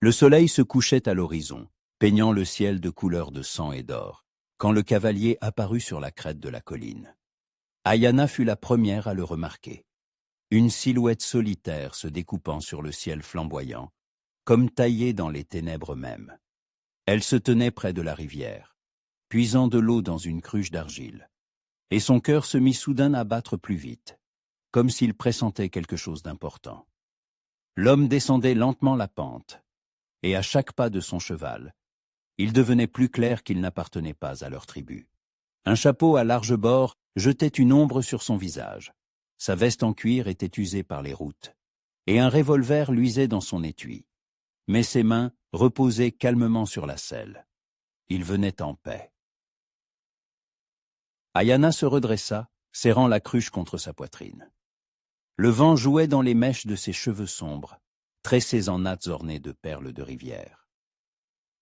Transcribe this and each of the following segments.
Le soleil se couchait à l'horizon, peignant le ciel de couleurs de sang et d'or, quand le cavalier apparut sur la crête de la colline. Ayana fut la première à le remarquer. Une silhouette solitaire se découpant sur le ciel flamboyant, comme taillée dans les ténèbres mêmes. Elle se tenait près de la rivière, puisant de l'eau dans une cruche d'argile, et son cœur se mit soudain à battre plus vite, comme s'il pressentait quelque chose d'important. L'homme descendait lentement la pente, et à chaque pas de son cheval, il devenait plus clair qu'il n'appartenait pas à leur tribu. Un chapeau à large bord jetait une ombre sur son visage. Sa veste en cuir était usée par les routes, et un revolver luisait dans son étui. Mais ses mains reposaient calmement sur la selle. Il venait en paix. Ayana se redressa, serrant la cruche contre sa poitrine. Le vent jouait dans les mèches de ses cheveux sombres, tressés en nattes ornées de perles de rivière.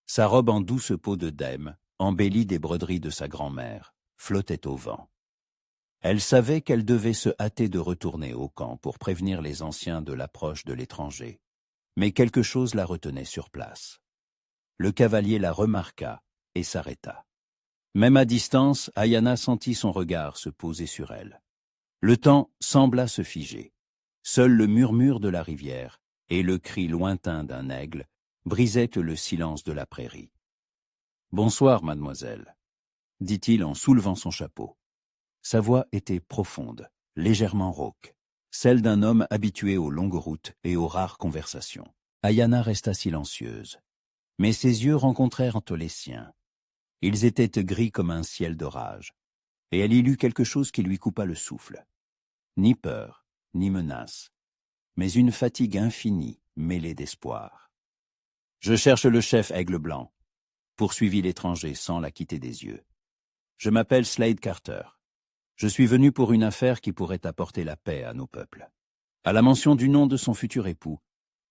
Sa robe en douce peau de dème, embellie des broderies de sa grand-mère, flottait au vent. Elle savait qu'elle devait se hâter de retourner au camp pour prévenir les anciens de l'approche de l'étranger, mais quelque chose la retenait sur place. Le cavalier la remarqua et s'arrêta. Même à distance, Ayana sentit son regard se poser sur elle. Le temps sembla se figer. Seul le murmure de la rivière et le cri lointain d'un aigle brisaient le silence de la prairie. « Bonsoir, mademoiselle », dit-il en soulevant son chapeau. Sa voix était profonde, légèrement rauque, celle d'un homme habitué aux longues routes et aux rares conversations. Ayana resta silencieuse, mais ses yeux rencontrèrent entre les siens. Ils étaient gris comme un ciel d'orage, et elle y lut quelque chose qui lui coupa le souffle. Ni peur, ni menace, mais une fatigue infinie mêlée d'espoir. « Je cherche le chef Aigle Blanc », poursuivit l'étranger sans la quitter des yeux. « Je m'appelle Slade Carter. Je suis venu pour une affaire qui pourrait apporter la paix à nos peuples. » À la mention du nom de son futur époux,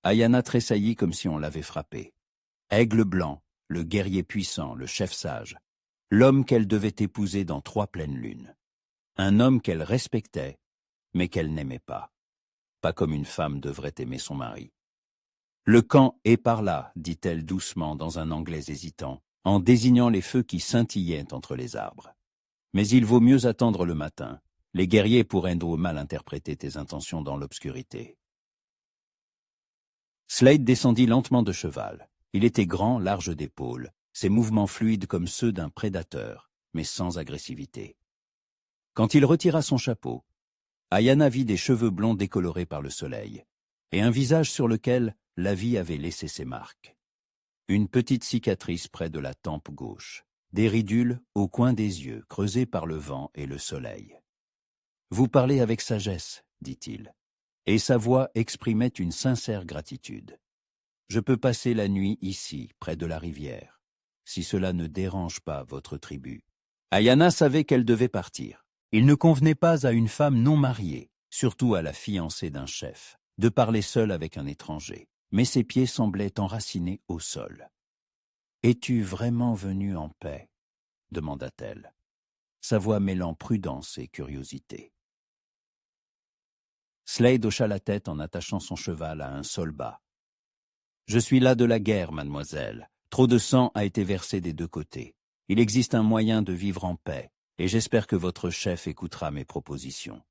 Ayana tressaillit comme si on l'avait frappée. Aigle Blanc, le guerrier puissant, le chef sage, l'homme qu'elle devait épouser dans 3 pleines lunes. Un homme qu'elle respectait, mais qu'elle n'aimait pas. Pas comme une femme devrait aimer son mari. « Le camp est par là, dit-elle doucement dans un anglais hésitant, en désignant les feux qui scintillaient entre les arbres. Mais il vaut mieux attendre le matin. Les guerriers pourraient mal interpréter tes intentions dans l'obscurité. » Slade descendit lentement de cheval. Il était grand, large d'épaules, ses mouvements fluides comme ceux d'un prédateur, mais sans agressivité. Quand il retira son chapeau, Ayana vit des cheveux blonds décolorés par le soleil, et un visage sur lequel la vie avait laissé ses marques. Une petite cicatrice près de la tempe gauche, des ridules au coin des yeux creusés par le vent et le soleil. « Vous parlez avec sagesse, dit-il, et sa voix exprimait une sincère gratitude. Je peux passer la nuit ici, près de la rivière, si cela ne dérange pas votre tribu. » Ayana savait qu'elle devait partir. Il ne convenait pas à une femme non mariée, surtout à la fiancée d'un chef, de parler seule avec un étranger, mais ses pieds semblaient enracinés au sol. « Es-tu vraiment venu en paix ?» demanda-t-elle, sa voix mêlant prudence et curiosité. Slade hocha la tête en attachant son cheval à un sol bas. « Je suis là de la guerre, mademoiselle. Trop de sang a été versé des 2 côtés. Il existe un moyen de vivre en paix, et j'espère que votre chef écoutera mes propositions. »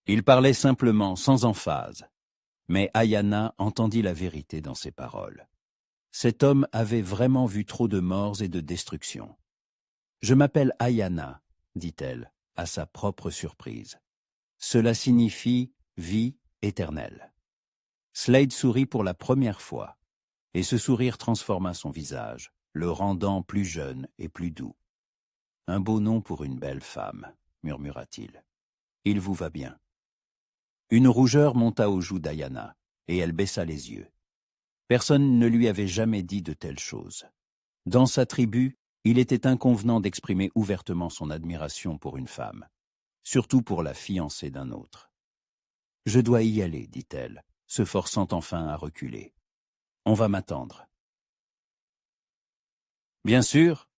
Il parlait simplement, sans emphase, mais Ayana entendit la vérité dans ses paroles. Cet homme avait vraiment vu trop de morts et de destruction. « Je m'appelle Ayana, » dit-elle, à sa propre surprise. « Cela signifie vie éternelle. » Slade sourit pour la première fois, et ce sourire transforma son visage, le rendant plus jeune et plus doux. « Un beau nom pour une belle femme, » murmura-t-il. « Il vous va bien. » Une rougeur monta aux joues d'Ayana, et elle baissa les yeux. Personne ne lui avait jamais dit de telles choses. Dans sa tribu, il était inconvenant d'exprimer ouvertement son admiration pour une femme, surtout pour la fiancée d'un autre. « Je dois y aller, » dit-elle, se forçant enfin à reculer. « On va m'attendre. »« Bien sûr, »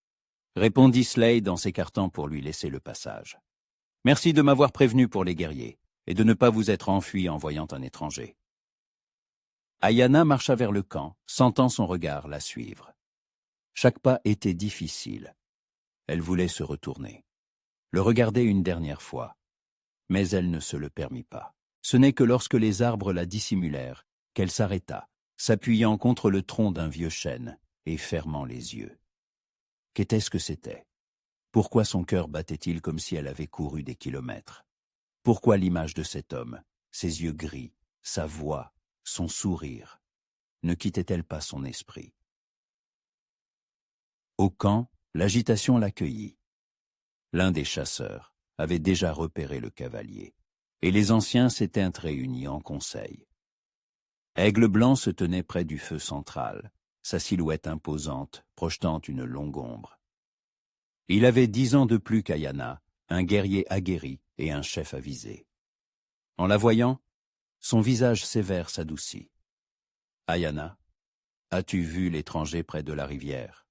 répondit Slade en s'écartant pour lui laisser le passage. « Merci de m'avoir prévenu pour les guerriers, et de ne pas vous être enfui en voyant un étranger. » Ayana marcha vers le camp, sentant son regard la suivre. Chaque pas était difficile. Elle voulait se retourner, le regarder une dernière fois, mais elle ne se le permit pas. Ce n'est que lorsque les arbres la dissimulèrent qu'elle s'arrêta, s'appuyant contre le tronc d'un vieux chêne et fermant les yeux. Qu'était-ce que c'était? Pourquoi son cœur battait-il comme si elle avait couru des kilomètres? Pourquoi l'image de cet homme, ses yeux gris, sa voix, son sourire, ne quittait-elle pas son esprit? Au camp, l'agitation l'accueillit. L'un des chasseurs avait déjà repéré le cavalier, et les anciens s'étaient réunis en conseil. Aigle Blanc se tenait près du feu central, sa silhouette imposante, projetant une longue ombre. Il avait 10 ans de plus qu'Ayana, un guerrier aguerri et un chef avisé. En la voyant, son visage sévère s'adoucit. « Ayana, as-tu vu l'étranger près de la rivière ?»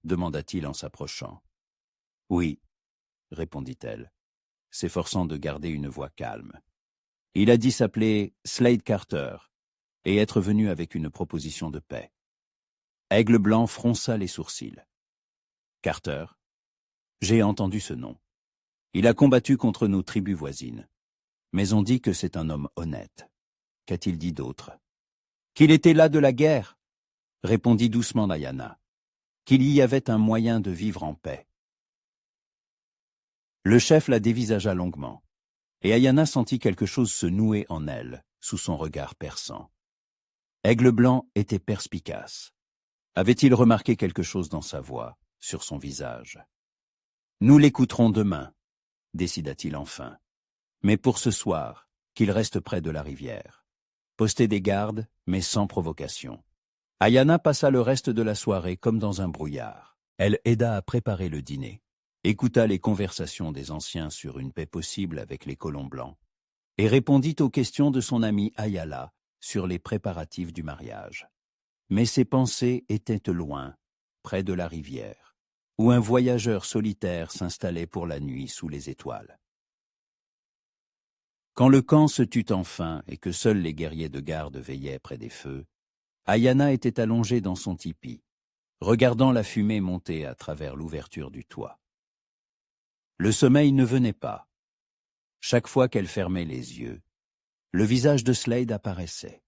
demanda-t-il en s'approchant. « Oui, » répondit-elle, s'efforçant de garder une voix calme. « Il a dit s'appeler Slade Carter et être venu avec une proposition de paix. » Aigle Blanc fronça les sourcils. « Carter, j'ai entendu ce nom. Il a combattu contre nos tribus voisines. Mais on dit que c'est un homme honnête. Qu'a-t-il dit d'autre? »« Qu'il était là de la guerre, » répondit doucement Ayana. « Qu'il y avait un moyen de vivre en paix. » Le chef la dévisagea longuement, et Ayana sentit quelque chose se nouer en elle, sous son regard perçant. Aigle Blanc était perspicace. Avait-il remarqué quelque chose dans sa voix, sur son visage? « Nous l'écouterons demain, » décida-t-il enfin. « Mais pour ce soir, qu'il reste près de la rivière. Poster des gardes, mais sans provocation. » Ayana passa le reste de la soirée comme dans un brouillard. Elle aida à préparer le dîner, écouta les conversations des anciens sur une paix possible avec les colons blancs, et répondit aux questions de son ami Ayala sur les préparatifs du mariage. Mais ses pensées étaient loin, près de la rivière, où un voyageur solitaire s'installait pour la nuit sous les étoiles. Quand le camp se tut enfin et que seuls les guerriers de garde veillaient près des feux, Ayana était allongée dans son tipi, regardant la fumée monter à travers l'ouverture du toit. Le sommeil ne venait pas. Chaque fois qu'elle fermait les yeux, le visage de Slade apparaissait,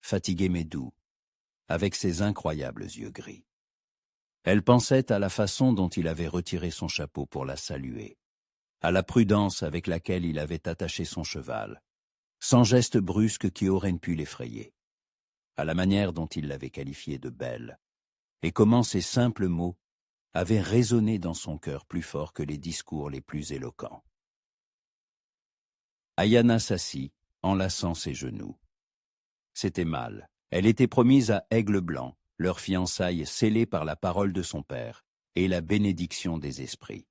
fatigué mais doux, avec ses incroyables yeux gris. Elle pensait à la façon dont il avait retiré son chapeau pour la saluer, à la prudence avec laquelle il avait attaché son cheval, sans geste brusque qui aurait pu l'effrayer, à la manière dont il l'avait qualifiée de belle, et comment ces simples mots avaient résonné dans son cœur plus fort que les discours les plus éloquents. Ayana s'assit, enlaçant ses genoux. C'était mal. Elle était promise à Aigle Blanc, leur fiançailles scellée par la parole de son père et la bénédiction des esprits.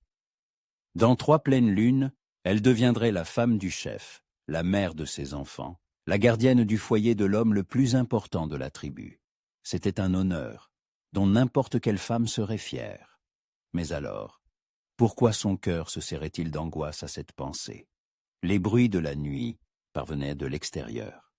Dans 3 pleines lunes, elle deviendrait la femme du chef, la mère de ses enfants, la gardienne du foyer de l'homme le plus important de la tribu. C'était un honneur, dont n'importe quelle femme serait fière. Mais alors, pourquoi son cœur se serrait-il d'angoisse à cette pensée? Les bruits de la nuit parvenaient de l'extérieur.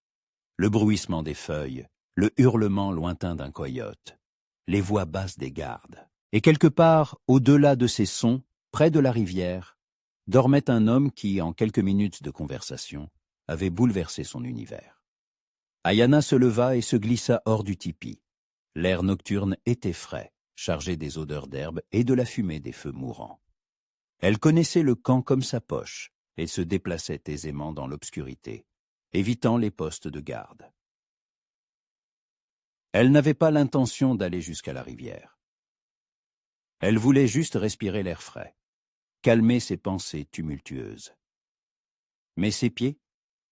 Le bruissement des feuilles, le hurlement lointain d'un coyote, les voix basses des gardes. Et quelque part, au-delà de ces sons, près de la rivière, dormait un homme qui, en quelques minutes de conversation, avait bouleversé son univers. Ayana se leva et se glissa hors du tipi. L'air nocturne était frais, chargé des odeurs d'herbe et de la fumée des feux mourants. Elle connaissait le camp comme sa poche et se déplaçait aisément dans l'obscurité, évitant les postes de garde. Elle n'avait pas l'intention d'aller jusqu'à la rivière. Elle voulait juste respirer l'air frais, calmer ses pensées tumultueuses. Mais ses pieds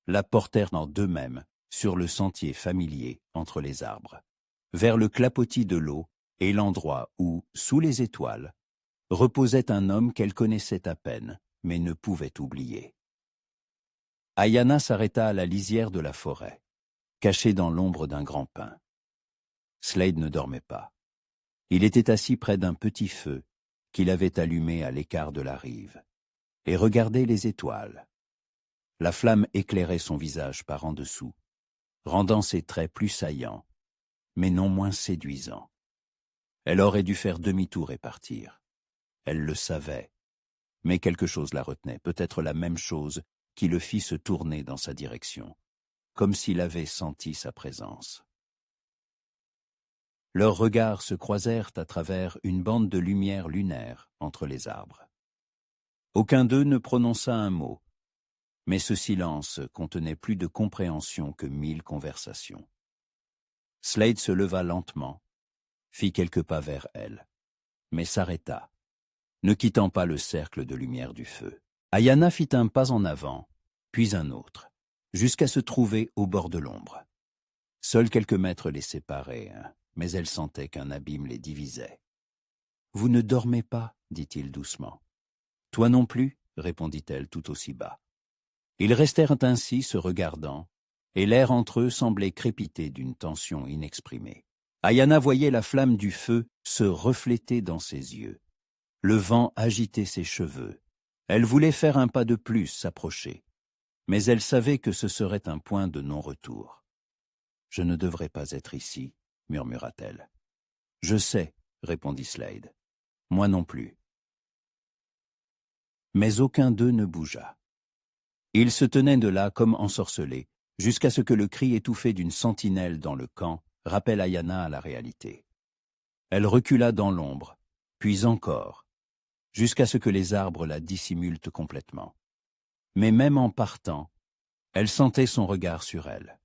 la portèrent en d'eux-mêmes sur le sentier familier entre les arbres, vers le clapotis de l'eau et l'endroit où, sous les étoiles, reposait un homme qu'elle connaissait à peine, mais ne pouvait oublier. Ayana s'arrêta à la lisière de la forêt, cachée dans l'ombre d'un grand pin. Slade ne dormait pas. Il était assis près d'un petit feu qu'il avait allumé à l'écart de la rive, et regardait les étoiles. La flamme éclairait son visage par en dessous, rendant ses traits plus saillants, mais non moins séduisants. Elle aurait dû faire demi-tour et partir. Elle le savait, mais quelque chose la retenait, peut-être la même chose qui le fit se tourner dans sa direction, comme s'il avait senti sa présence. Leurs regards se croisèrent à travers une bande de lumière lunaire entre les arbres. Aucun d'eux ne prononça un mot, mais ce silence contenait plus de compréhension que 1000 conversations. Slade se leva lentement, fit quelques pas vers elle, mais s'arrêta, ne quittant pas le cercle de lumière du feu. Ayanna fit un pas en avant, puis un autre, jusqu'à se trouver au bord de l'ombre. Seuls quelques mètres les séparaient, mais elle sentait qu'un abîme les divisait. « Vous ne dormez pas, dit-il doucement. « Toi non plus, répondit-elle tout aussi bas. Ils restèrent ainsi se regardant, et l'air entre eux semblait crépiter d'une tension inexprimée. Ayanna voyait la flamme du feu se refléter dans ses yeux. Le vent agitait ses cheveux. Elle voulait faire un pas de plus, s'approcher. Mais elle savait que ce serait un point de non-retour. « Je ne devrais pas être ici, » murmura-t-elle. « Je sais, » répondit Slade. « Moi non plus. » Mais aucun d'eux ne bougea. Ils se tenaient de là comme ensorcelés, jusqu'à ce que le cri étouffé d'une sentinelle dans le camp rappelle Ayanna à la réalité. Elle recula dans l'ombre, puis encore, jusqu'à ce que les arbres la dissimulent complètement. Mais même en partant, elle sentait son regard sur elle.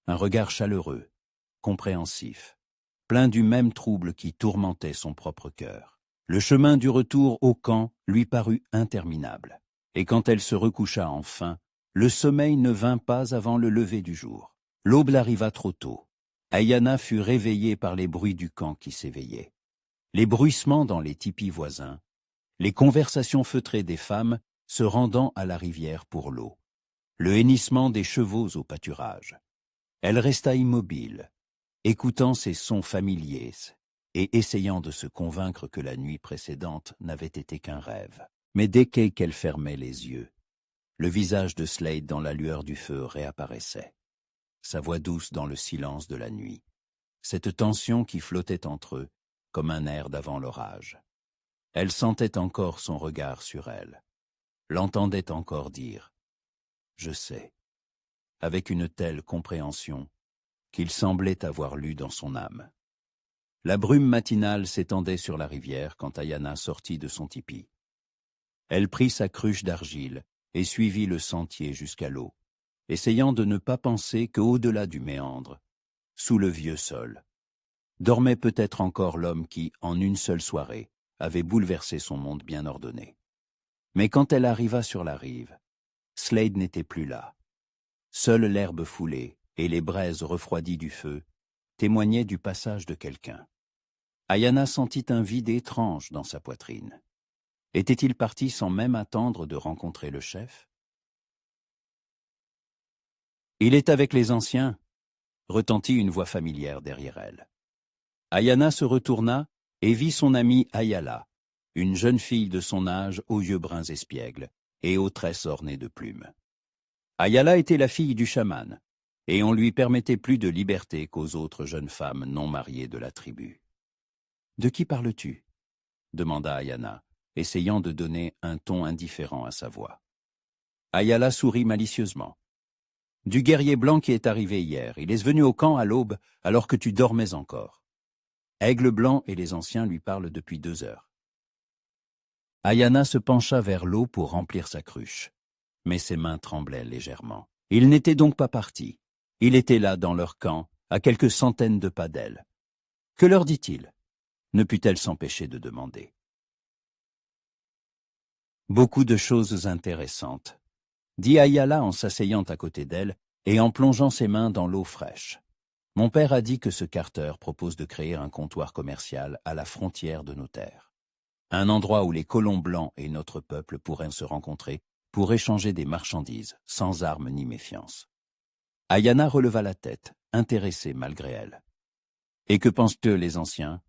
Un regard chaleureux, compréhensif, plein du même trouble qui tourmentait son propre cœur. Le chemin du retour au camp lui parut interminable, et quand elle se recoucha enfin, le sommeil ne vint pas avant le lever du jour. L'aube arriva trop tôt. Ayanna fut réveillée par les bruits du camp qui s'éveillaient. Les bruissements dans les tipis voisins, les conversations feutrées des femmes se rendant à la rivière pour l'eau, le hennissement des chevaux au pâturage. Elle resta immobile, écoutant ces sons familiers et essayant de se convaincre que la nuit précédente n'avait été qu'un rêve. Mais dès qu'elle fermait les yeux, le visage de Slade dans la lueur du feu réapparaissait, sa voix douce dans le silence de la nuit, cette tension qui flottait entre eux comme un air d'avant l'orage. Elle sentait encore son regard sur elle, l'entendait encore dire « Je sais », avec une telle compréhension qu'il semblait avoir lu dans son âme. La brume matinale s'étendait sur la rivière quand Ayanna sortit de son tipi. Elle prit sa cruche d'argile et suivit le sentier jusqu'à l'eau, essayant de ne pas penser qu'au-delà du méandre, sous le vieux sol, dormait peut-être encore l'homme qui, en une seule soirée, avait bouleversé son monde bien ordonné. Mais quand elle arriva sur la rive, Slade n'était plus là. Seule l'herbe foulée et les braises refroidies du feu témoignaient du passage de quelqu'un. Ayanna sentit un vide étrange dans sa poitrine. Était-il parti sans même attendre de rencontrer le chef? « Il est avec les anciens », retentit une voix familière derrière elle. Ayanna se retourna et vit son amie Ayala, une jeune fille de son âge aux yeux bruns espiègles et aux tresses ornées de plumes. Ayala était la fille du chaman, et on lui permettait plus de liberté qu'aux autres jeunes femmes non mariées de la tribu. « De qui parles-tu » demanda Ayanna, essayant de donner un ton indifférent à sa voix. Ayala sourit malicieusement. « Du guerrier blanc qui est arrivé hier. Il est venu au camp à l'aube alors que tu dormais encore. Aigle blanc et les anciens lui parlent depuis 2 heures. » Ayanna se pencha vers l'eau pour remplir sa cruche, mais ses mains tremblaient légèrement. Il n'était donc pas parti. Il était là dans leur camp, à quelques centaines de pas d'elle. Que leur dit-il? Ne put-elle s'empêcher de demander. Beaucoup de choses intéressantes, dit Ayala en s'asseyant à côté d'elle et en plongeant ses mains dans l'eau fraîche. Mon père a dit que ce Carter propose de créer un comptoir commercial à la frontière de nos terres. Un endroit où les colons blancs et notre peuple pourraient se rencontrer pour échanger des marchandises, sans armes ni méfiance. Ayanna releva la tête, intéressée malgré elle. « Et que pensent-eux les anciens ?»«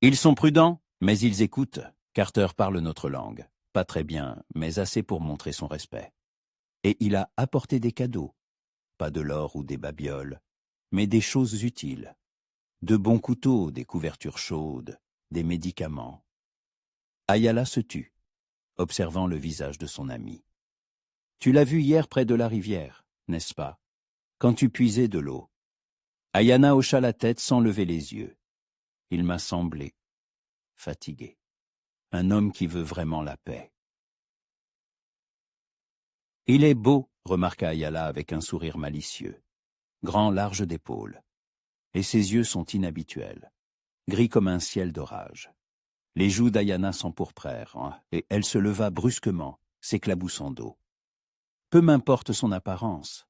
Ils sont prudents, mais ils écoutent. Carter parle notre langue. Pas très bien, mais assez pour montrer son respect. Et il a apporté des cadeaux. pas de l'or ou des babioles, mais des choses utiles. De bons couteaux, des couvertures chaudes, des médicaments. Ayala se tut, observant le visage de son ami. « Tu l'as vu hier près de la rivière, n'est-ce pas, quand tu puisais de l'eau ?» Ayana hocha la tête sans lever les yeux. Il m'a semblé fatigué. Un homme qui veut vraiment la paix. « Il est beau, » remarqua Ayala avec un sourire malicieux, grand, large d'épaules. Et ses yeux sont inhabituels, gris comme un ciel d'orage. Les joues d'Ayana s'empourprèrent, et elle se leva brusquement, s'éclaboussant d'eau. Peu m'importe son apparence.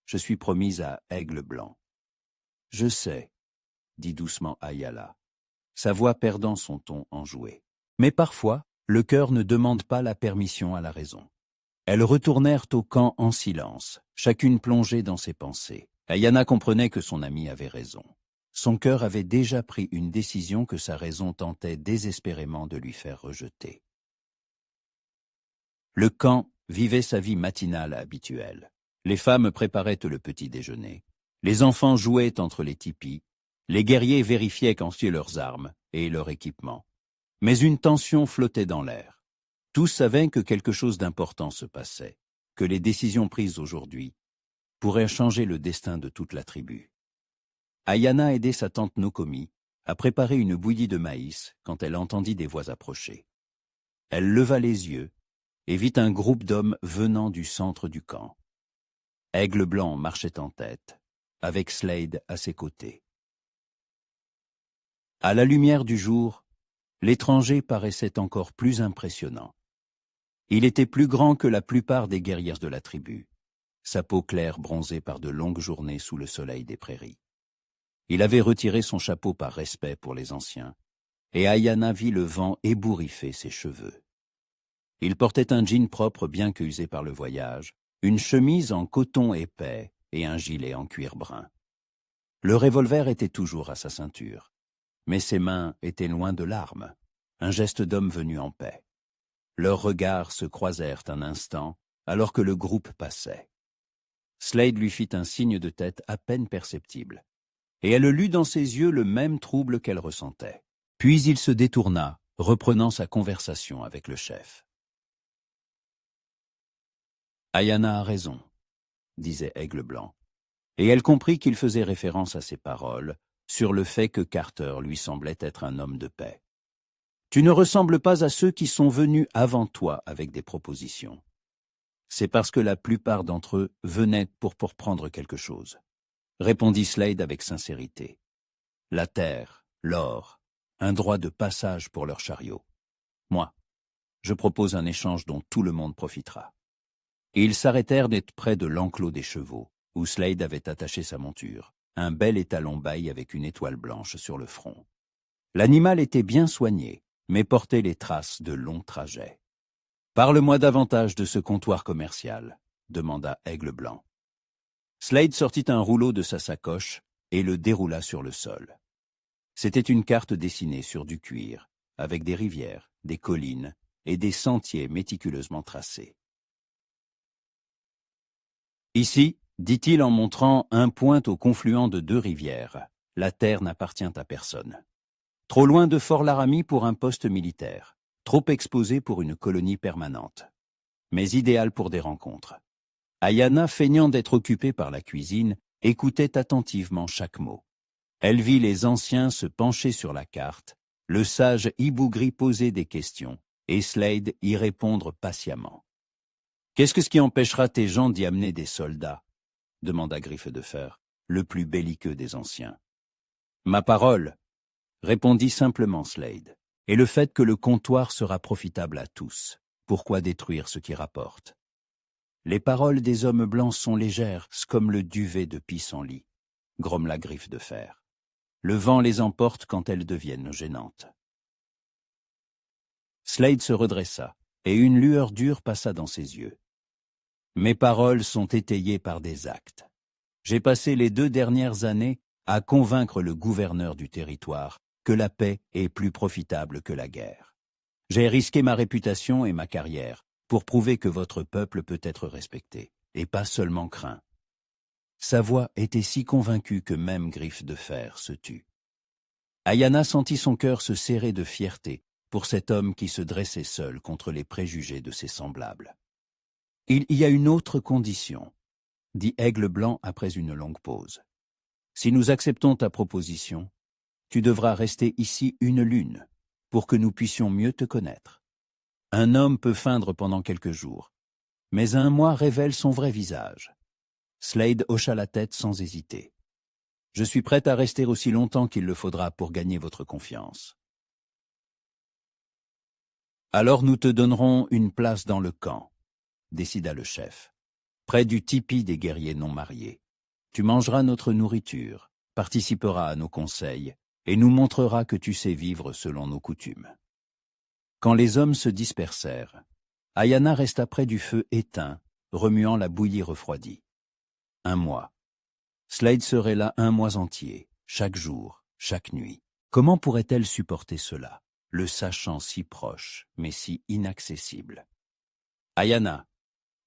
Je suis promise à Aigle Blanc. Je sais, dit doucement Ayala, sa voix perdant son ton enjoué. Mais parfois, le cœur ne demande pas la permission à la raison. Elles retournèrent au camp en silence, chacune plongée dans ses pensées. Ayana comprenait que son ami avait raison. Son cœur avait déjà pris une décision que sa raison tentait désespérément de lui faire rejeter. Le camp vivait sa vie matinale habituelle. Les femmes préparaient le petit déjeuner. Les enfants jouaient entre les tipis. Les guerriers vérifiaient qu'ensuite leurs armes et leur équipement. Mais une tension flottait dans l'air. Tous savaient que quelque chose d'important se passait, que les décisions prises aujourd'hui pourrait changer le destin de toute la tribu. Ayana aidait sa tante Nokomi à préparer une bouillie de maïs quand elle entendit des voix approcher. Elle leva les yeux et vit un groupe d'hommes venant du centre du camp. Aigle Blanc marchait en tête, avec Slade à ses côtés. À la lumière du jour, l'étranger paraissait encore plus impressionnant. Il était plus grand que la plupart des guerrières de la tribu. Sa peau claire bronzée par de longues journées sous le soleil des prairies. Il avait retiré son chapeau par respect pour les anciens, et Ayana vit le vent ébouriffer ses cheveux. Il portait un jean propre bien que usé par le voyage, une chemise en coton épais et un gilet en cuir brun. Le revolver était toujours à sa ceinture, mais ses mains étaient loin de l'arme, un geste d'homme venu en paix. Leurs regards se croisèrent un instant alors que le groupe passait. Slade lui fit un signe de tête à peine perceptible, et elle lut dans ses yeux le même trouble qu'elle ressentait. Puis il se détourna, reprenant sa conversation avec le chef. « Ayana a raison, » disait Aigle Blanc, et elle comprit qu'il faisait référence à ses paroles sur le fait que Carter lui semblait être un homme de paix. « Tu ne ressembles pas à ceux qui sont venus avant toi avec des propositions. C'est parce que la plupart d'entre eux venaient pour prendre quelque chose, » répondit Slade avec sincérité. « La terre, l'or, un droit de passage pour leur chariot. Moi, je propose un échange dont tout le monde profitera. » Et ils s'arrêtèrent d'être près de l'enclos des chevaux, où Slade avait attaché sa monture, un bel étalon baille avec une étoile blanche sur le front. L'animal était bien soigné, mais portait les traces de longs trajets. « Parle-moi davantage de ce comptoir commercial, » demanda Aigle Blanc. Slade sortit un rouleau de sa sacoche et le déroula sur le sol. C'était une carte dessinée sur du cuir, avec des rivières, des collines et des sentiers méticuleusement tracés. Ici, dit-il en montrant un point au confluent de deux rivières, la terre n'appartient à personne. Trop loin de Fort Laramie pour un poste militaire, trop exposé pour une colonie permanente, mais idéal pour des rencontres. Ayana, feignant d'être occupée par la cuisine, écoutait attentivement chaque mot. Elle vit les anciens se pencher sur la carte, le sage Ibougri poser des questions, et Slade y répondre patiemment. « Qu'est-ce qui empêchera tes gens d'y amener des soldats ?» demanda Griffe de Fer, le plus belliqueux des anciens. « Ma parole !» répondit simplement Slade. « Et le fait que le comptoir sera profitable à tous. Pourquoi détruire ce qui rapporte ? Les paroles des hommes blancs sont légères, comme le duvet de pissenlit, grommela Griffe de Fer. Le vent les emporte quand elles deviennent gênantes. » Slade se redressa, et une lueur dure passa dans ses yeux. « Mes paroles sont étayées par des actes. J'ai passé les 2 dernières années à convaincre le gouverneur du territoire que la paix est plus profitable que la guerre. J'ai risqué ma réputation et ma carrière pour prouver que votre peuple peut être respecté, et pas seulement craint. Sa voix était si convaincue que même Griffe de Fer se tut. Ayana sentit son cœur se serrer de fierté pour cet homme qui se dressait seul contre les préjugés de ses semblables. « Il y a une autre condition, » dit Aigle Blanc après une longue pause. « Si nous acceptons ta proposition, tu devras rester ici une lune, pour que nous puissions mieux te connaître. Un homme peut feindre pendant quelques jours, mais un mois révèle son vrai visage. » Slade hocha la tête sans hésiter. « Je suis prête à rester aussi longtemps qu'il le faudra pour gagner votre confiance. »« Alors nous te donnerons une place dans le camp, » décida le chef, « près du tipi des guerriers non mariés. Tu mangeras notre nourriture, participeras à nos conseils, et nous montreras que tu sais vivre selon nos coutumes. » Quand les hommes se dispersèrent, Ayana resta près du feu éteint, remuant la bouillie refroidie. 1 mois. Slade serait là 1 mois entier, chaque jour, chaque nuit. Comment pourrait-elle supporter cela, le sachant si proche, mais si inaccessible? Ayana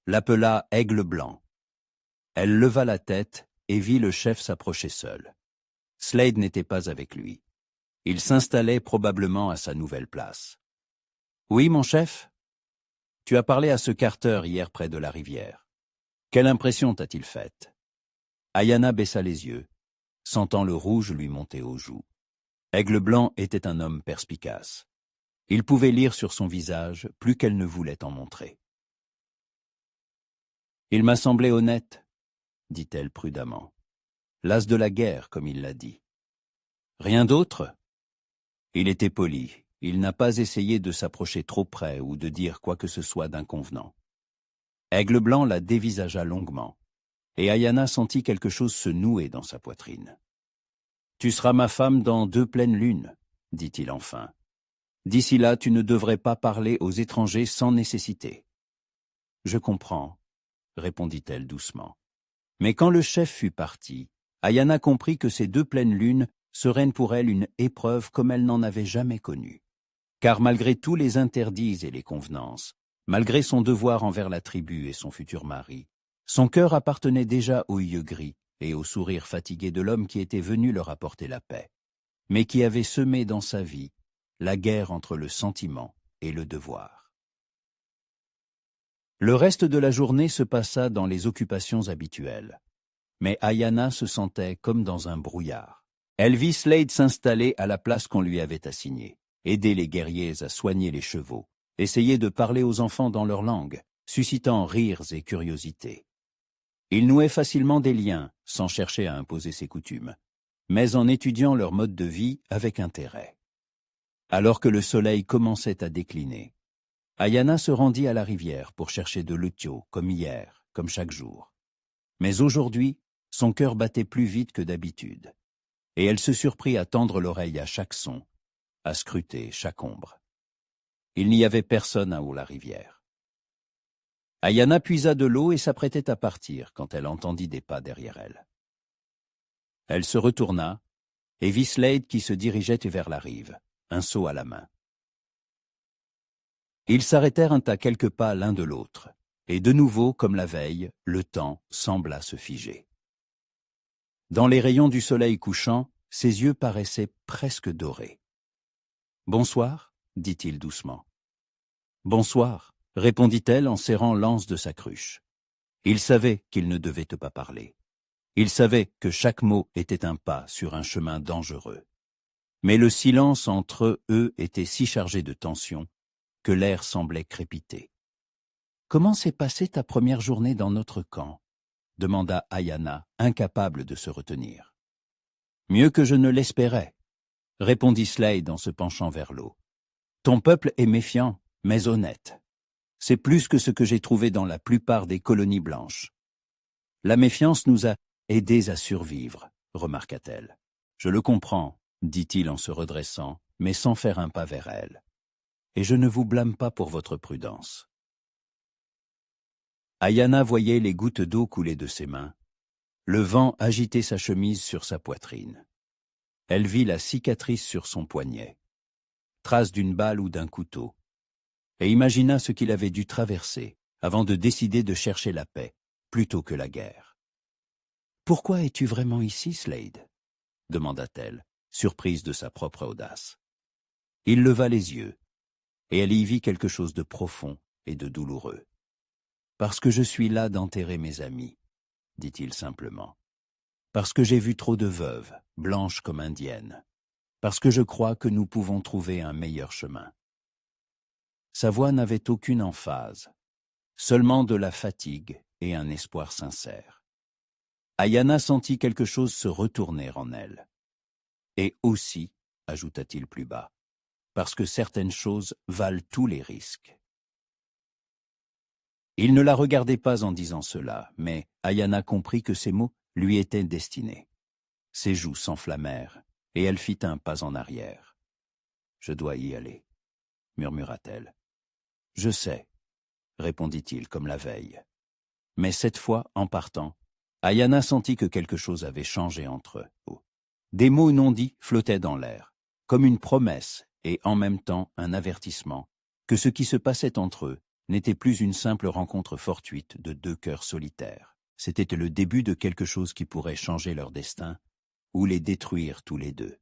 l'appela Aigle Blanc. Elle leva la tête et vit le chef s'approcher seul. Slade n'était pas avec lui. Il s'installait probablement à sa nouvelle place. « Oui, mon chef ? Tu as parlé à ce Carter hier près de la rivière. Quelle impression t'a-t-il faite ?» Ayana baissa les yeux, sentant le rouge lui monter aux joues. Aigle Blanc était un homme perspicace. Il pouvait lire sur son visage plus qu'elle ne voulait en montrer. « Il m'a semblé honnête, » dit-elle prudemment. « L'as de la guerre, comme il l'a dit. »« Rien d'autre ?» Il était poli. Il n'a pas essayé de s'approcher trop près ou de dire quoi que ce soit d'inconvenant. Aigle Blanc la dévisagea longuement, et Ayana sentit quelque chose se nouer dans sa poitrine. « Tu seras ma femme dans 2 pleines lunes, » dit-il enfin. « D'ici là, tu ne devrais pas parler aux étrangers sans nécessité. »« Je comprends, » répondit-elle doucement. Mais quand le chef fut parti, Ayana comprit que ces 2 pleines lunes seraient pour elle une épreuve comme elle n'en avait jamais connue. Car malgré tous les interdits et les convenances, malgré son devoir envers la tribu et son futur mari, son cœur appartenait déjà aux yeux gris et au sourire fatigué de l'homme qui était venu leur apporter la paix, mais qui avait semé dans sa vie la guerre entre le sentiment et le devoir. Le reste de la journée se passa dans les occupations habituelles, mais Ayana se sentait comme dans un brouillard. Elle vit Slade s'installer à la place qu'on lui avait assignée, aider les guerriers à soigner les chevaux, essayer de parler aux enfants dans leur langue, suscitant rires et curiosités. Il nouait facilement des liens, sans chercher à imposer ses coutumes, mais en étudiant leur mode de vie avec intérêt. Alors que le soleil commençait à décliner, Ayana se rendit à la rivière pour chercher de l'eutio, comme hier, comme chaque jour. Mais aujourd'hui, son cœur battait plus vite que d'habitude, et elle se surprit à tendre l'oreille à chaque son, à scruter chaque ombre. Il n'y avait personne à haut la rivière. Ayana puisa de l'eau et s'apprêtait à partir quand elle entendit des pas derrière elle. Elle se retourna et vit Slade qui se dirigeait vers la rive, un seau à la main. Ils s'arrêtèrent à quelques pas l'un de l'autre, et de nouveau, comme la veille, le temps sembla se figer. Dans les rayons du soleil couchant, ses yeux paraissaient presque dorés. « Bonsoir, » dit-il doucement. « Bonsoir, » répondit-elle en serrant l'anse de sa cruche. Il savait qu'il ne devait pas parler. Il savait que chaque mot était un pas sur un chemin dangereux. Mais le silence entre eux était si chargé de tension que l'air semblait crépiter. « Comment s'est passée ta première journée dans notre camp ?» demanda Ayana, incapable de se retenir. « Mieux que je ne l'espérais, » répondit Slade en se penchant vers l'eau. « Ton peuple est méfiant, mais honnête. C'est plus que ce que j'ai trouvé dans la plupart des colonies blanches. La méfiance nous a aidés à survivre, remarqua-t-elle. Je le comprends, dit-il en se redressant, mais sans faire un pas vers elle. Et je ne vous blâme pas pour votre prudence. Ayana voyait les gouttes d'eau couler de ses mains. Le vent agitait sa chemise sur sa poitrine. Elle vit la cicatrice sur son poignet, trace d'une balle ou d'un couteau, et imagina ce qu'il avait dû traverser avant de décider de chercher la paix plutôt que la guerre. « Pourquoi es-tu vraiment ici, Slade ?» demanda-t-elle, surprise de sa propre audace. Il leva les yeux, et elle y vit quelque chose de profond et de douloureux. « Parce que je suis là d'enterrer mes amis, » dit-il simplement. « Parce que j'ai vu trop de veuves, blanches comme indiennes. Parce que je crois que nous pouvons trouver un meilleur chemin. » Sa voix n'avait aucune emphase, seulement de la fatigue et un espoir sincère. Ayanna sentit quelque chose se retourner en elle. Et aussi, ajouta-t-il plus bas, parce que certaines choses valent tous les risques. Il ne la regardait pas en disant cela, mais Ayanna comprit que ces mots lui étaient destinés. Ses joues s'enflammèrent, et elle fit un pas en arrière. « Je dois y aller, » murmura-t-elle. « Je sais, » répondit-il comme la veille. Mais cette fois, en partant, Ayanna sentit que quelque chose avait changé entre eux. Des mots non dits flottaient dans l'air, comme une promesse et en même temps un avertissement que ce qui se passait entre eux n'était plus une simple rencontre fortuite de deux cœurs solitaires. C'était le début de quelque chose qui pourrait changer leur destin ou les détruire tous les deux.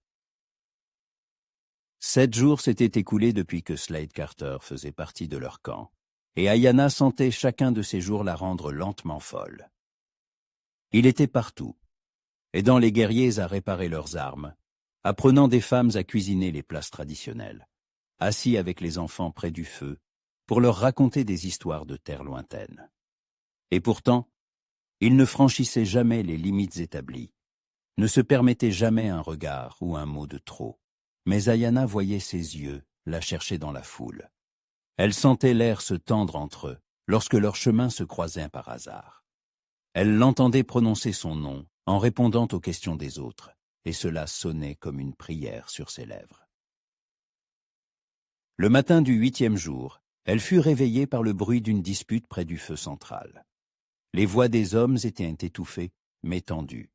7 jours s'étaient écoulés depuis que Slade Carter faisait partie de leur camp, et Ayanna sentait chacun de ces jours la rendre lentement folle. Il était partout, aidant les guerriers à réparer leurs armes, apprenant des femmes à cuisiner les plats traditionnels, assis avec les enfants près du feu, pour leur raconter des histoires de terres lointaines. Et pourtant, il ne franchissait jamais les limites établies, ne se permettait jamais un regard ou un mot de trop. Mais Ayanna voyait ses yeux la chercher dans la foule. Elle sentait l'air se tendre entre eux lorsque leurs chemins se croisaient par hasard. Elle l'entendait prononcer son nom en répondant aux questions des autres, et cela sonnait comme une prière sur ses lèvres. Le matin du 8e jour, elle fut réveillée par le bruit d'une dispute près du feu central. Les voix des hommes étaient étouffées, mais tendues.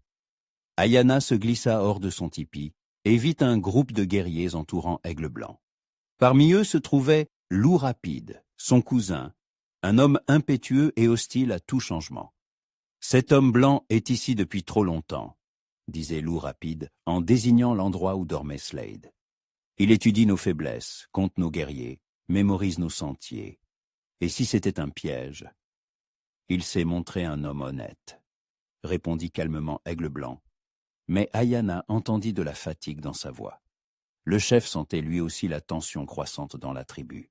Ayanna se glissa hors de son tipi et vit un groupe de guerriers entourant Aigle Blanc. Parmi eux se trouvait Loup Rapide, son cousin, un homme impétueux et hostile à tout changement. « Cet homme blanc est ici depuis trop longtemps, » disait Loup Rapide en désignant l'endroit où dormait Slade. « Il étudie nos faiblesses, compte nos guerriers, mémorise nos sentiers. Et si c'était un piège ? Il s'est montré un homme honnête, » répondit calmement Aigle Blanc. Mais Ayanna entendit de la fatigue dans sa voix. Le chef sentait lui aussi la tension croissante dans la tribu.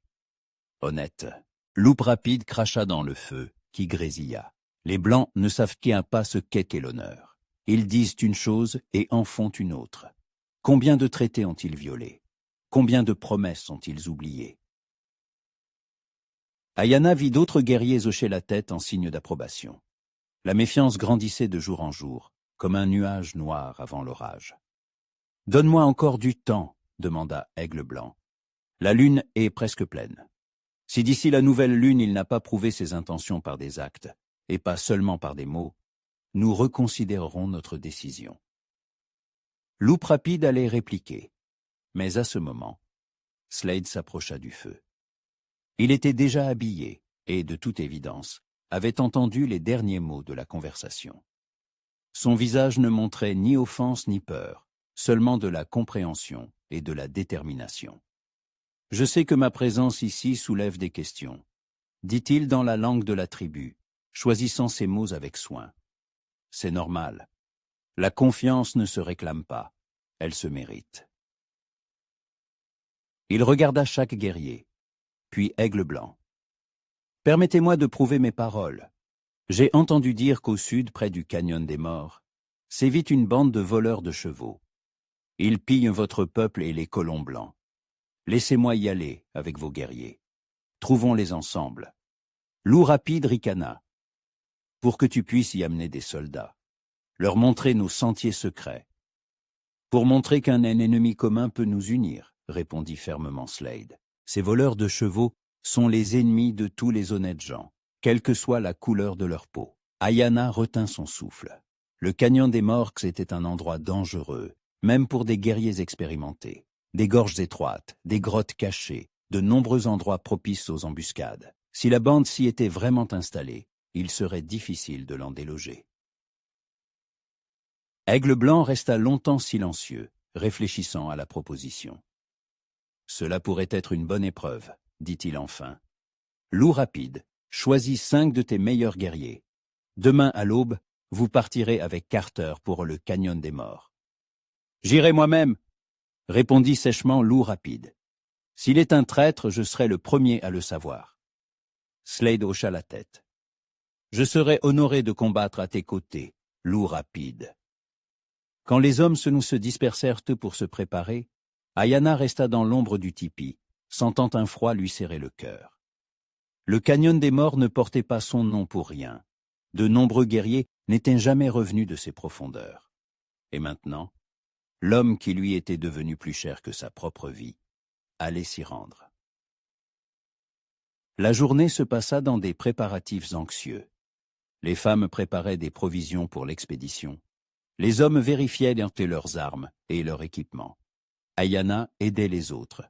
Honnête, Loup Rapide cracha dans le feu, qui grésilla. Les Blancs ne savent pas ce qu'est l'honneur. Ils disent une chose et en font une autre. Combien de traités ont-ils violés? Combien de promesses ont-ils oubliées? Ayanna vit d'autres guerriers hocher la tête en signe d'approbation. La méfiance grandissait de jour en jour, comme un nuage noir avant l'orage. « Donne-moi encore du temps, » demanda Aigle Blanc. « La lune est presque pleine. Si d'ici la nouvelle lune il n'a pas prouvé ses intentions par des actes, et pas seulement par des mots, nous reconsidérerons notre décision. » Loup Rapide allait répliquer, mais à ce moment, Slade s'approcha du feu. Il était déjà habillé et, de toute évidence, avait entendu les derniers mots de la conversation. Son visage ne montrait ni offense ni peur, seulement de la compréhension et de la détermination. « Je sais que ma présence ici soulève des questions, » dit-il dans la langue de la tribu, choisissant ses mots avec soin. « C'est normal. La confiance ne se réclame pas, elle se mérite. » Il regarda chaque guerrier, puis Aigle Blanc. « Permettez-moi de prouver mes paroles. J'ai entendu dire qu'au sud, près du canyon des morts, sévit une bande de voleurs de chevaux. Ils pillent votre peuple et les colons blancs. Laissez-moi y aller avec vos guerriers. Trouvons-les ensemble. » Loup Rapide ricana. « Pour que tu puisses y amener des soldats. Leur montrer nos sentiers secrets. »« Pour montrer qu'un ennemi commun peut nous unir, » répondit fermement Slade. « Ces voleurs de chevaux sont les ennemis de tous les honnêtes gens, quelle que soit la couleur de leur peau. » Ayanna retint son souffle. Le canyon des Morks était un endroit dangereux, même pour des guerriers expérimentés. Des gorges étroites, des grottes cachées, de nombreux endroits propices aux embuscades. Si la bande s'y était vraiment installée, il serait difficile de l'en déloger. Aigle Blanc resta longtemps silencieux, réfléchissant à la proposition. « Cela pourrait être une bonne épreuve, dit-il enfin. Loup Rapide, choisis 5 de tes meilleurs guerriers. Demain à l'aube, vous partirez avec Carter pour le Canyon des Morts. »« J'irai moi-même, » répondit sèchement Loup Rapide. « S'il est un traître, je serai le premier à le savoir. » Slade hocha la tête. « Je serai honoré de combattre à tes côtés, Loup Rapide. » Quand les hommes se dispersèrent pour se préparer, Ayanna resta dans l'ombre du tipi, sentant un froid lui serrer le cœur. Le Canyon des Morts ne portait pas son nom pour rien. De nombreux guerriers n'étaient jamais revenus de ses profondeurs. Et maintenant, l'homme qui lui était devenu plus cher que sa propre vie allait s'y rendre. La journée se passa dans des préparatifs anxieux. Les femmes préparaient des provisions pour l'expédition. Les hommes vérifiaient leurs armes et leur équipement. Ayanna aidait les autres,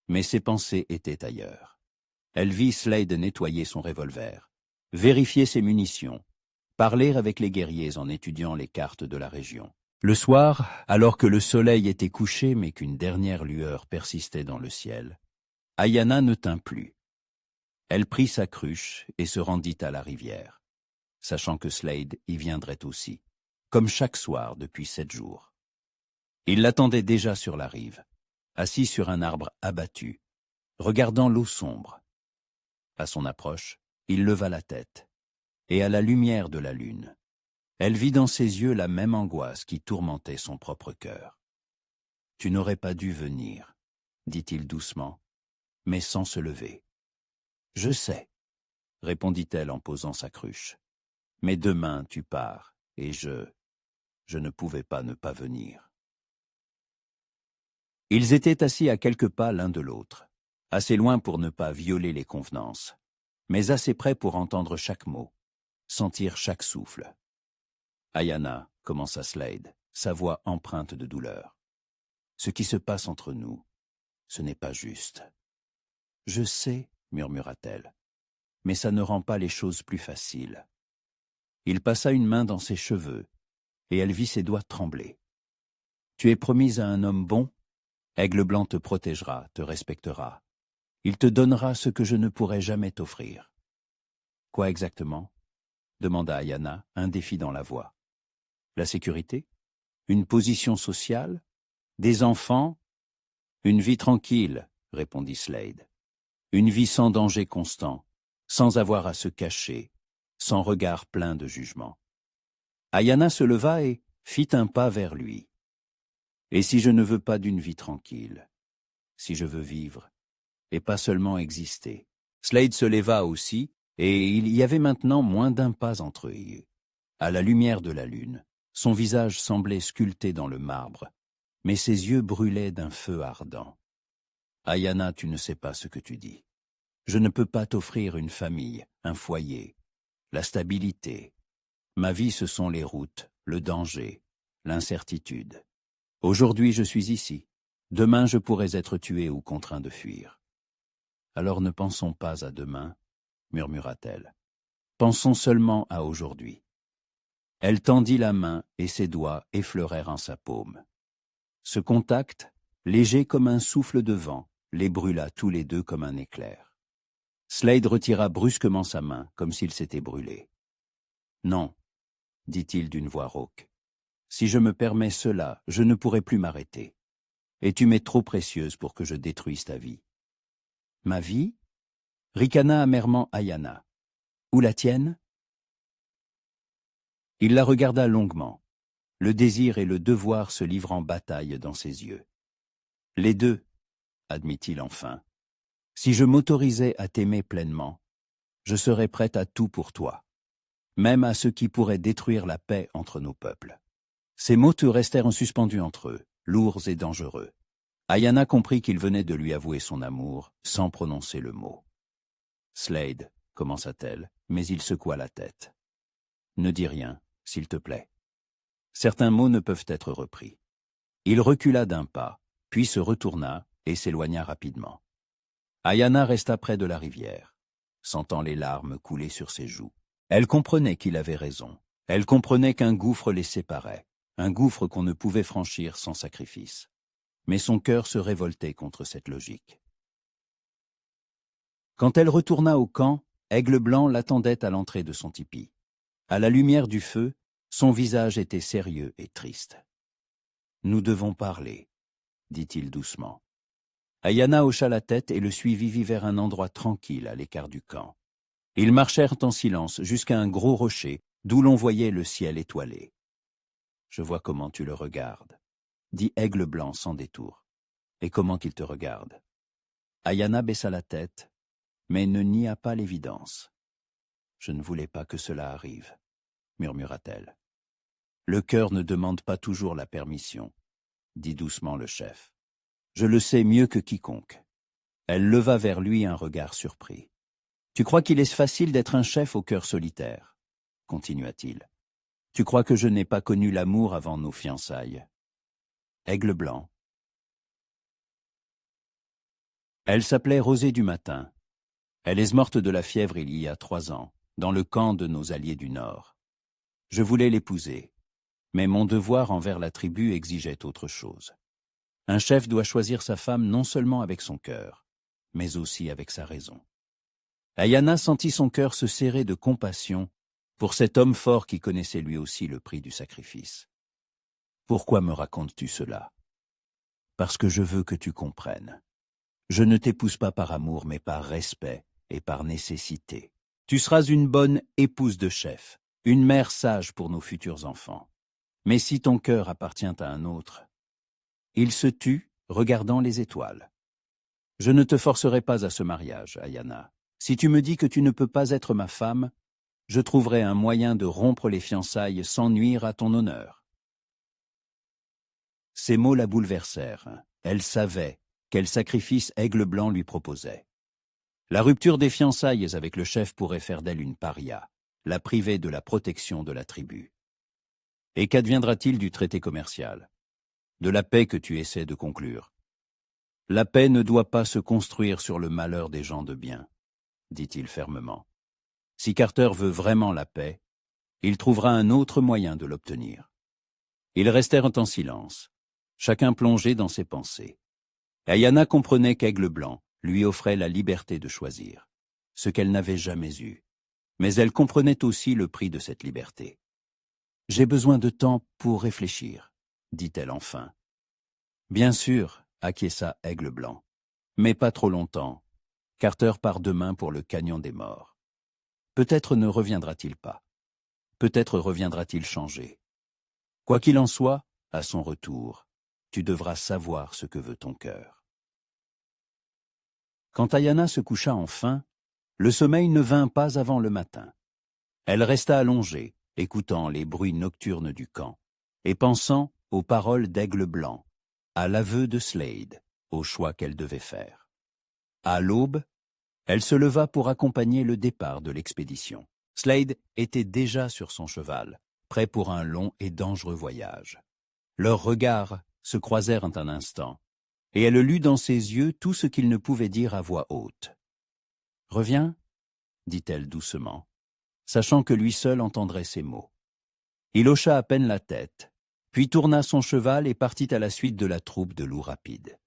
mais ses pensées étaient ailleurs. Elle vit Slade nettoyer son revolver, vérifier ses munitions, parler avec les guerriers en étudiant les cartes de la région. Le soir, alors que le soleil était couché mais qu'une dernière lueur persistait dans le ciel, Ayanna ne tint plus. Elle prit sa cruche et se rendit à la rivière, sachant que Slade y viendrait aussi, comme chaque soir depuis 7 jours. Il l'attendait déjà sur la rive, assis sur un arbre abattu, regardant l'eau sombre. À son approche, il leva la tête, et à la lumière de la lune, elle vit dans ses yeux la même angoisse qui tourmentait son propre cœur. « Tu n'aurais pas dû venir, » dit-il doucement, mais sans se lever. « Je sais, » répondit-elle en posant sa cruche, « mais demain tu pars, et je ne pouvais pas ne pas venir. » Ils étaient assis à quelques pas l'un de l'autre, assez loin pour ne pas violer les convenances, mais assez près pour entendre chaque mot, sentir chaque souffle. « Ayanna, » commença Slade, sa voix empreinte de douleur. « Ce qui se passe entre nous, ce n'est pas juste. »« Je sais, » murmura-t-elle, « mais ça ne rend pas les choses plus faciles. » Il passa une main dans ses cheveux, et elle vit ses doigts trembler. « Tu es promise à un homme bon? Aigle Blanc te protégera, te respectera. Il te donnera ce que je ne pourrai jamais t'offrir. »« Quoi exactement ?» demanda Ayanna, un défi dans la voix. « La sécurité? Une position sociale? Des enfants? »« Une vie tranquille, » répondit Slade. « Une vie sans danger constant, sans avoir à se cacher, sans regard plein de jugement. » Ayanna se leva et fit un pas vers lui. « Et si je ne veux pas d'une vie tranquille? Si je veux vivre, et pas seulement exister ?» Slade se leva aussi, et il y avait maintenant moins d'un pas entre eux. À la lumière de la lune, son visage semblait sculpté dans le marbre, mais ses yeux brûlaient d'un feu ardent. « Ayanna, tu ne sais pas ce que tu dis. Je ne peux pas t'offrir une famille, un foyer, la stabilité. Ma vie, ce sont les routes, le danger, l'incertitude. Aujourd'hui, je suis ici. Demain, je pourrais être tué ou contraint de fuir. Alors ne pensons pas à demain, » murmura-t-elle. « Pensons seulement à aujourd'hui. » Elle tendit la main et ses doigts effleurèrent en sa paume. Ce contact, léger comme un souffle de vent, les brûla tous les deux comme un éclair. Slade retira brusquement sa main, comme s'il s'était brûlé. « Non, » dit-il d'une voix rauque. « Si je me permets cela, je ne pourrai plus m'arrêter. Et tu m'es trop précieuse pour que je détruise ta vie. »« Ma vie ?» ricana amèrement Ayanna. « Ou la tienne ?» Il la regarda longuement, le désir et le devoir se livrant bataille dans ses yeux. « Les deux, » admit-il enfin. « Si je m'autorisais à t'aimer pleinement, je serais prête à tout pour toi, même à ce qui pourrait détruire la paix entre nos peuples. » Ces mots restèrent suspendus entre eux, lourds et dangereux. Ayanna comprit qu'il venait de lui avouer son amour sans prononcer le mot. « Slade, » commença-t-elle, mais il secoua la tête. « Ne dis rien, s'il te plaît. Certains mots ne peuvent être repris. » Il recula d'un pas, puis se retourna et s'éloigna rapidement. Ayanna resta près de la rivière, sentant les larmes couler sur ses joues. Elle comprenait qu'il avait raison. Elle comprenait qu'un gouffre les séparait, un gouffre qu'on ne pouvait franchir sans sacrifice. Mais son cœur se révoltait contre cette logique. Quand elle retourna au camp, Aigle Blanc l'attendait à l'entrée de son tipi. À la lumière du feu, son visage était sérieux et triste. « Nous devons parler, » dit-il doucement. Ayana hocha la tête et le suivit vers un endroit tranquille à l'écart du camp. Ils marchèrent en silence jusqu'à un gros rocher d'où l'on voyait le ciel étoilé. « Je vois comment tu le regardes, » dit Aigle Blanc sans détour. « Et comment qu'il te regarde ?» Ayana baissa la tête, mais ne nia pas l'évidence. « Je ne voulais pas que cela arrive, » murmura-t-elle. « Le cœur ne demande pas toujours la permission, » dit doucement le chef. « Je le sais mieux que quiconque. » Elle leva vers lui un regard surpris. « Tu crois qu'il est facile d'être un chef au cœur solitaire ?» continua-t-il. « Tu crois que je n'ai pas connu l'amour avant nos fiançailles ?» Aigle Blanc. Elle s'appelait Rosée du Matin. Elle est morte de la fièvre il y a 3 ans, dans le camp de nos alliés du Nord. Je voulais l'épouser, mais mon devoir envers la tribu exigeait autre chose. Un chef doit choisir sa femme non seulement avec son cœur, mais aussi avec sa raison. Ayana sentit son cœur se serrer de compassion pour cet homme fort qui connaissait lui aussi le prix du sacrifice. « Pourquoi me racontes-tu cela ? » « Parce que je veux que tu comprennes. Je ne t'épouse pas par amour, mais par respect et par nécessité. Tu seras une bonne épouse de chef, une mère sage pour nos futurs enfants. Mais si ton cœur appartient à un autre... » Il se tut, regardant les étoiles. « Je ne te forcerai pas à ce mariage, Ayana. Si tu me dis que tu ne peux pas être ma femme, je trouverai un moyen de rompre les fiançailles sans nuire à ton honneur. » Ces mots la bouleversèrent. Elle savait quel sacrifice Aigle Blanc lui proposait. La rupture des fiançailles avec le chef pourrait faire d'elle une paria, la priver de la protection de la tribu. Et qu'adviendra-t-il du traité commercial ? De la paix que tu essaies de conclure ? La paix ne doit pas se construire sur le malheur des gens de bien, dit-il fermement. Si Carter veut vraiment la paix, il trouvera un autre moyen de l'obtenir. Ils restèrent en silence, chacun plongé dans ses pensées. Ayana comprenait qu'Aigle Blanc lui offrait la liberté de choisir, ce qu'elle n'avait jamais eu. Mais elle comprenait aussi le prix de cette liberté. « J'ai besoin de temps pour réfléchir, » dit-elle enfin. « Bien sûr, » acquiesça Aigle Blanc, « mais pas trop longtemps. Carter part demain pour le canyon des morts. Peut-être ne reviendra-t-il pas. Peut-être reviendra-t-il changé. Quoi qu'il en soit, à son retour, tu devras savoir ce que veut ton cœur. » Quand Ayana se coucha enfin, le sommeil ne vint pas avant le matin. Elle resta allongée, écoutant les bruits nocturnes du camp, et pensant aux paroles d'Aigle Blanc, à l'aveu de Slade, au choix qu'elle devait faire. À l'aube, elle se leva pour accompagner le départ de l'expédition. Slade était déjà sur son cheval, prêt pour un long et dangereux voyage. Leurs regards se croisèrent un instant, et elle lut dans ses yeux tout ce qu'il ne pouvait dire à voix haute. « Reviens » dit-elle doucement, sachant que lui seul entendrait ces mots. Il hocha à peine la tête, puis tourna son cheval et partit à la suite de la troupe de loups rapides.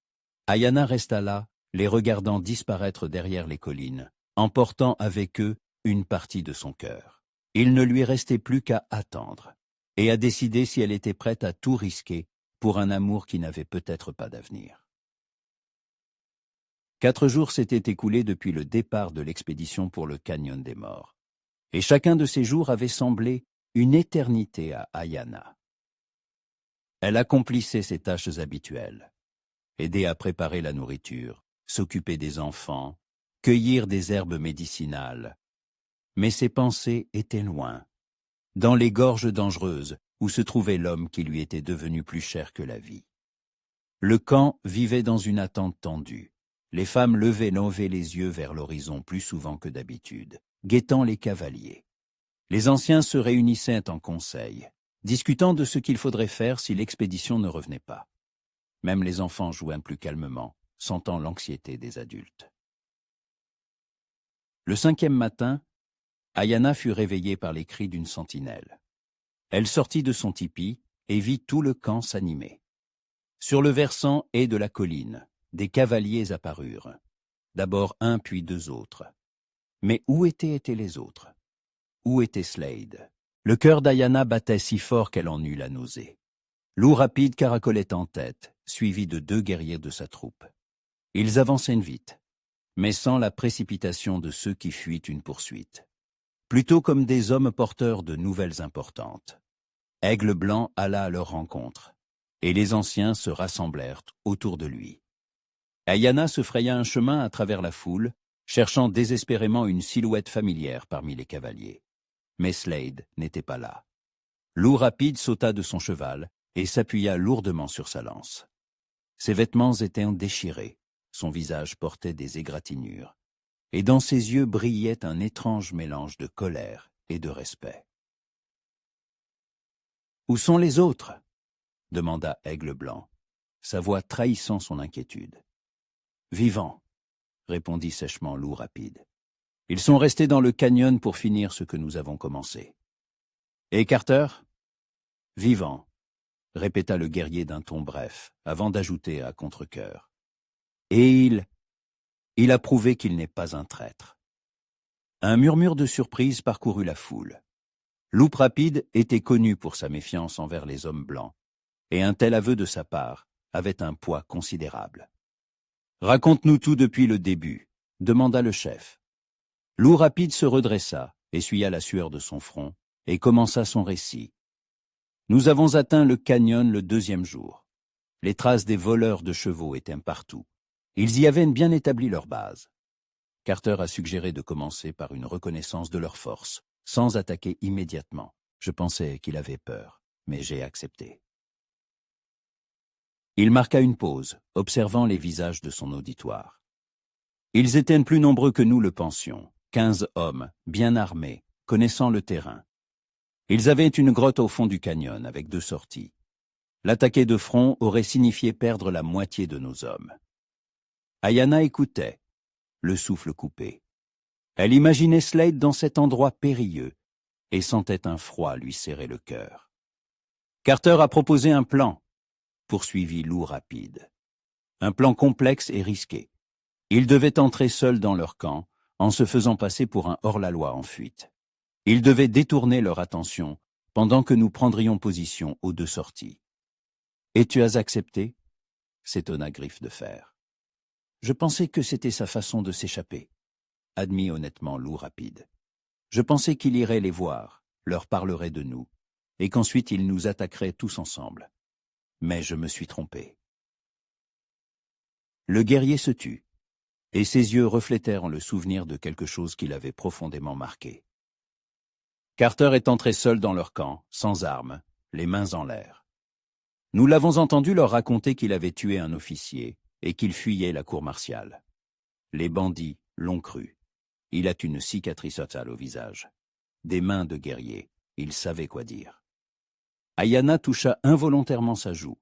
Ayana resta là, les regardant disparaître derrière les collines, emportant avec eux une partie de son cœur. Il ne lui restait plus qu'à attendre, et à décider si elle était prête à tout risquer pour un amour qui n'avait peut-être pas d'avenir. 4 jours s'étaient écoulés depuis le départ de l'expédition pour le canyon des morts, et chacun de ces jours avait semblé une éternité à Ayana. Elle accomplissait ses tâches habituelles, aider à préparer la nourriture, s'occuper des enfants, cueillir des herbes médicinales. Mais ses pensées étaient loin, dans les gorges dangereuses où se trouvait l'homme qui lui était devenu plus cher que la vie. Le camp vivait dans une attente tendue. Les femmes levaient les yeux vers l'horizon plus souvent que d'habitude, guettant les cavaliers. Les anciens se réunissaient en conseil, discutant de ce qu'il faudrait faire si l'expédition ne revenait pas. Même les enfants jouaient plus calmement, sentant l'anxiété des adultes. Le 5e matin, Ayana fut réveillée par les cris d'une sentinelle. Elle sortit de son tipi et vit tout le camp s'animer. Sur le versant et de la colline, des cavaliers apparurent. D'abord un puis deux autres. Mais où étaient les autres? Où était Slade? Le cœur d'Ayana battait si fort qu'elle en eut la nausée. Loup Rapide caracolait en tête, suivi de 2 guerriers de sa troupe. Ils avançaient vite, mais sans la précipitation de ceux qui fuient une poursuite. Plutôt comme des hommes porteurs de nouvelles importantes. Aigle Blanc alla à leur rencontre, et les anciens se rassemblèrent autour de lui. Ayana se fraya un chemin à travers la foule, cherchant désespérément une silhouette familière parmi les cavaliers. Mais Slade n'était pas là. Loup Rapide sauta de son cheval et s'appuya lourdement sur sa lance. Ses vêtements étaient déchirés, son visage portait des égratignures, et dans ses yeux brillait un étrange mélange de colère et de respect. « Où sont les autres ?» demanda Aigle Blanc, sa voix trahissant son inquiétude. « Vivants », répondit sèchement Loup Rapide. « Ils sont restés dans le canyon pour finir ce que nous avons commencé. »« Et Carter ?»« Vivant », répéta le guerrier d'un ton bref, avant d'ajouter à contre-cœur. « Et il a prouvé qu'il n'est pas un traître. » Un murmure de surprise parcourut la foule. Loup Rapide était connu pour sa méfiance envers les hommes blancs, et un tel aveu de sa part avait un poids considérable. « Raconte-nous tout depuis le début », demanda le chef. Loup Rapide se redressa, essuya la sueur de son front, et commença son récit. « Nous avons atteint le canyon le 2e jour. Les traces des voleurs de chevaux étaient partout. Ils y avaient bien établi leur base. Carter a suggéré de commencer par une reconnaissance de leur force, sans attaquer immédiatement. Je pensais qu'il avait peur, mais j'ai accepté. » Il marqua une pause, observant les visages de son auditoire. Ils étaient plus nombreux que nous le pensions, 15 hommes, bien armés, connaissant le terrain. Ils avaient une grotte au fond du canyon avec 2 sorties. L'attaquer de front aurait signifié perdre la moitié de nos hommes. Ayana écoutait, le souffle coupé. Elle imaginait Slade dans cet endroit périlleux et sentait un froid lui serrer le cœur. Carter a proposé un plan, poursuivit Loup Rapide. Un plan complexe et risqué. Ils devaient entrer seuls dans leur camp, en se faisant passer pour un hors-la-loi en fuite. Ils devaient détourner leur attention pendant que nous prendrions position aux 2 sorties. « Et tu as accepté ?» s'étonna Griffe de Fer. « Je pensais que c'était sa façon de s'échapper, » admit honnêtement Loup Rapide. « Je pensais qu'il irait les voir, leur parlerait de nous, et qu'ensuite ils nous attaqueraient tous ensemble. Mais je me suis trompé. » Le guerrier se tut, et ses yeux reflétèrent le souvenir de quelque chose qui l'avait profondément marqué. Carter est entré seul dans leur camp, sans armes, les mains en l'air. Nous l'avons entendu leur raconter qu'il avait tué un officier et qu'il fuyait la cour martiale. Les bandits l'ont cru. Il a une cicatrice totale au visage. Des mains de guerrier, il savait quoi dire. Ayana toucha involontairement sa joue,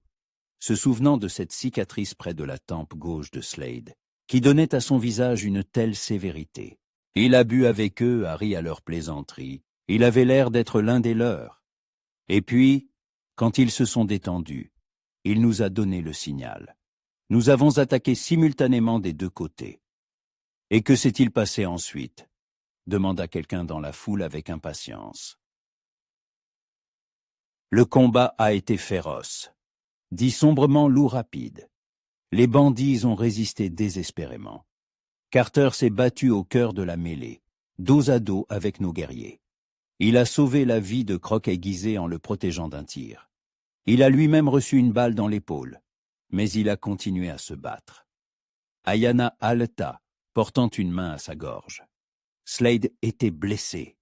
se souvenant de cette cicatrice près de la tempe gauche de Slade, qui donnait à son visage une telle sévérité. Il a bu avec eux, a ri à leur plaisanterie, il avait l'air d'être l'un des leurs. Et puis, quand ils se sont détendus, il nous a donné le signal. Nous avons attaqué simultanément des 2 côtés. Et que s'est-il passé ensuite ? Demanda quelqu'un dans la foule avec impatience. Le combat a été féroce, dit sombrement Loup Rapide. Les bandits ont résisté désespérément. Carter s'est battu au cœur de la mêlée, dos à dos avec nos guerriers. Il a sauvé la vie de Croc-Aiguisé en le protégeant d'un tir. Il a lui-même reçu une balle dans l'épaule, mais il a continué à se battre. Ayana haleta, portant une main à sa gorge. Slade était blessé.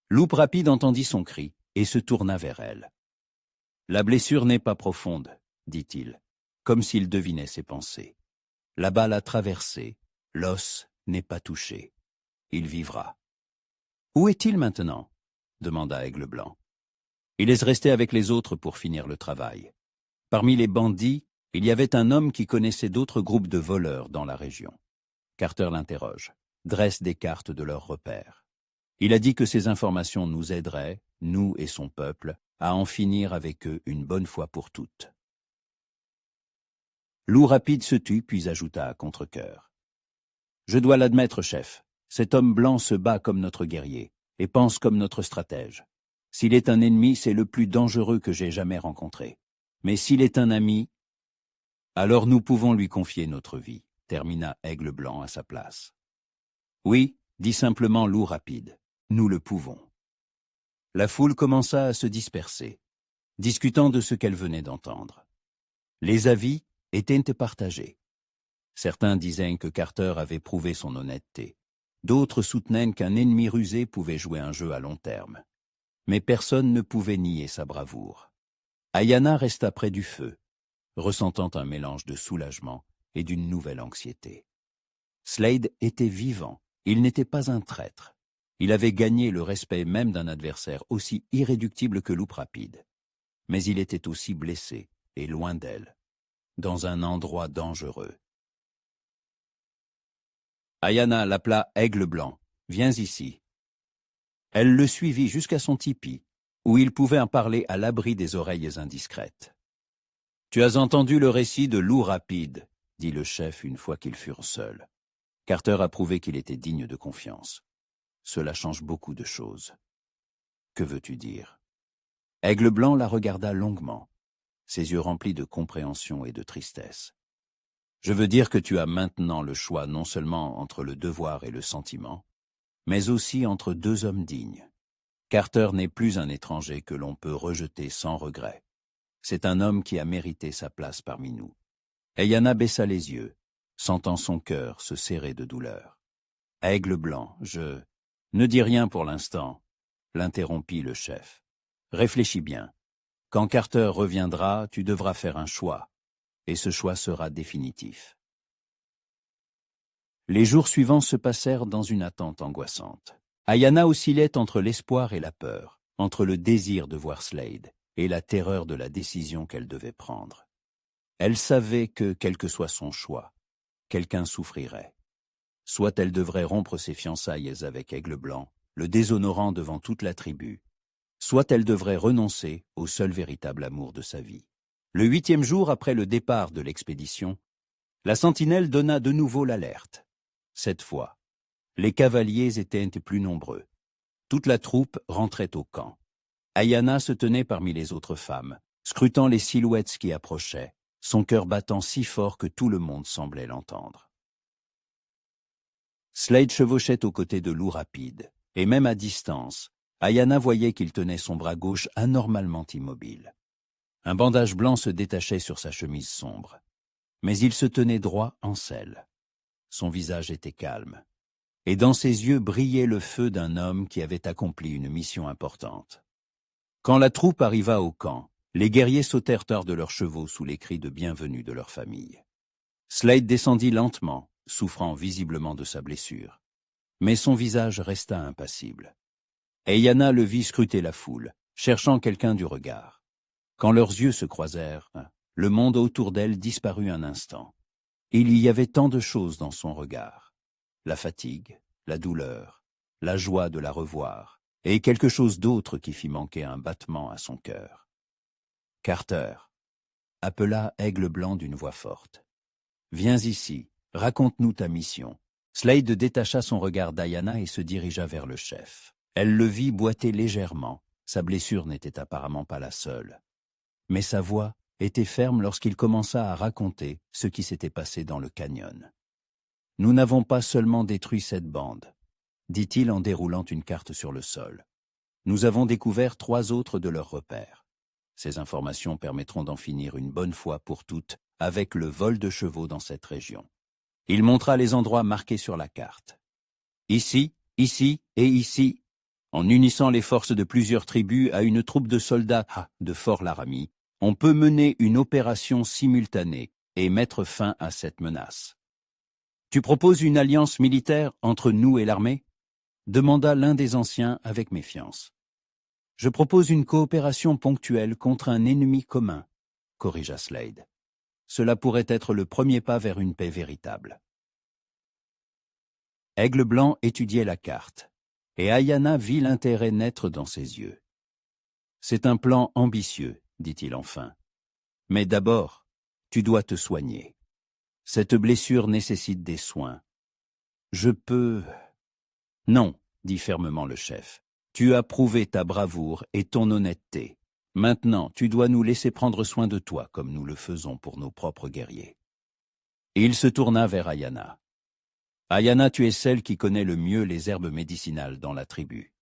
Loup Rapide entendit son cri et se tourna vers elle. « La blessure n'est pas profonde, » dit-il, comme s'il devinait ses pensées. « La balle a traversé, l'os n'est pas touché. Il vivra. »« Où est-il maintenant ?» demanda Aigle Blanc. Il est resté avec les autres pour finir le travail. Parmi les bandits, il y avait un homme qui connaissait d'autres groupes de voleurs dans la région. Carter l'interroge, dresse des cartes de leurs repères. Il a dit que ces informations nous aideraient, nous et son peuple, à en finir avec eux une bonne fois pour toutes. Loup Rapide se tut, puis ajouta à contre-cœur. Je dois l'admettre, chef, cet homme blanc se bat comme notre guerrier, et pense comme notre stratège. S'il est un ennemi, c'est le plus dangereux que j'ai jamais rencontré. Mais s'il est un ami, alors nous pouvons lui confier notre vie, termina Aigle Blanc à sa place. Oui, dit simplement Loup Rapide, nous le pouvons. La foule commença à se disperser, discutant de ce qu'elle venait d'entendre. Les avis étaient partagés. Certains disaient que Carter avait prouvé son honnêteté. D'autres soutenaient qu'un ennemi rusé pouvait jouer un jeu à long terme. Mais personne ne pouvait nier sa bravoure. Ayanna resta près du feu, ressentant un mélange de soulagement et d'une nouvelle anxiété. Slade était vivant, il n'était pas un traître. Il avait gagné le respect même d'un adversaire aussi irréductible que Loup Rapide. Mais il était aussi blessé, et loin d'elle, dans un endroit dangereux. Ayanna l'appela Aigle Blanc. « Viens ici. » Elle le suivit jusqu'à son tipi, où il pouvait en parler à l'abri des oreilles indiscrètes. « Tu as entendu le récit de Loup Rapide, » dit le chef une fois qu'ils furent seuls. Carter a prouvé qu'il était digne de confiance. Cela change beaucoup de choses. Que veux-tu dire? Aigle Blanc la regarda longuement, ses yeux remplis de compréhension et de tristesse. Je veux dire que tu as maintenant le choix non seulement entre le devoir et le sentiment, mais aussi entre deux hommes dignes. Carter n'est plus un étranger que l'on peut rejeter sans regret. C'est un homme qui a mérité sa place parmi nous. Ayanna baissa les yeux, sentant son cœur se serrer de douleur. Aigle Blanc, je... Ne dis rien pour l'instant, l'interrompit le chef. Réfléchis bien. Quand Carter reviendra, tu devras faire un choix, et ce choix sera définitif. Les jours suivants se passèrent dans une attente angoissante. Ayanna oscillait entre l'espoir et la peur, entre le désir de voir Slade et la terreur de la décision qu'elle devait prendre. Elle savait que, quel que soit son choix, quelqu'un souffrirait. Soit elle devrait rompre ses fiançailles avec Aigle Blanc, le déshonorant devant toute la tribu, soit elle devrait renoncer au seul véritable amour de sa vie. Le 8e jour après le départ de l'expédition, la sentinelle donna de nouveau l'alerte. Cette fois, les cavaliers étaient plus nombreux. Toute la troupe rentrait au camp. Ayanna se tenait parmi les autres femmes, scrutant les silhouettes qui approchaient, son cœur battant si fort que tout le monde semblait l'entendre. Slade chevauchait aux côtés de Loup Rapide, et même à distance, Ayanna voyait qu'il tenait son bras gauche anormalement immobile. Un bandage blanc se détachait sur sa chemise sombre, mais il se tenait droit en selle. Son visage était calme, et dans ses yeux brillait le feu d'un homme qui avait accompli une mission importante. Quand la troupe arriva au camp, les guerriers sautèrent hors de leurs chevaux sous les cris de bienvenue de leur famille. Slade descendit lentement, souffrant visiblement de sa blessure, mais son visage resta impassible. Ayanna le vit scruter la foule, cherchant quelqu'un du regard. Quand leurs yeux se croisèrent, le monde autour d'elle disparut un instant. Il y avait tant de choses dans son regard. La fatigue, la douleur, la joie de la revoir, et quelque chose d'autre qui fit manquer un battement à son cœur. « Carter » appela Aigle Blanc d'une voix forte. « Viens ici, raconte-nous ta mission. » Slade détacha son regard d'Ayanna et se dirigea vers le chef. Elle le vit boiter légèrement, sa blessure n'était apparemment pas la seule. Mais sa voix était ferme lorsqu'il commença à raconter ce qui s'était passé dans le canyon. « Nous n'avons pas seulement détruit cette bande, » dit-il en déroulant une carte sur le sol. « Nous avons découvert 3 autres de leurs repères. Ces informations permettront d'en finir une bonne fois pour toutes avec le vol de chevaux dans cette région. » Il montra les endroits marqués sur la carte. Ici, ici et ici, en unissant les forces de plusieurs tribus à une troupe de soldats de Fort Laramie, on peut mener une opération simultanée et mettre fin à cette menace. « Tu proposes une alliance militaire entre nous et l'armée » demanda l'un des anciens avec méfiance. « Je propose une coopération ponctuelle contre un ennemi commun, » corrigea Slade. « Cela pourrait être le premier pas vers une paix véritable. » Aigle Blanc étudiait la carte, et Ayanna vit l'intérêt naître dans ses yeux. C'est un plan ambitieux, dit-il enfin. Mais d'abord, tu dois te soigner. Cette blessure nécessite des soins. Je peux... Non, dit fermement le chef. Tu as prouvé ta bravoure et ton honnêteté. Maintenant, tu dois nous laisser prendre soin de toi comme nous le faisons pour nos propres guerriers. Et il se tourna vers Ayana. Ayana, tu es celle qui connaît le mieux les herbes médicinales dans la tribu.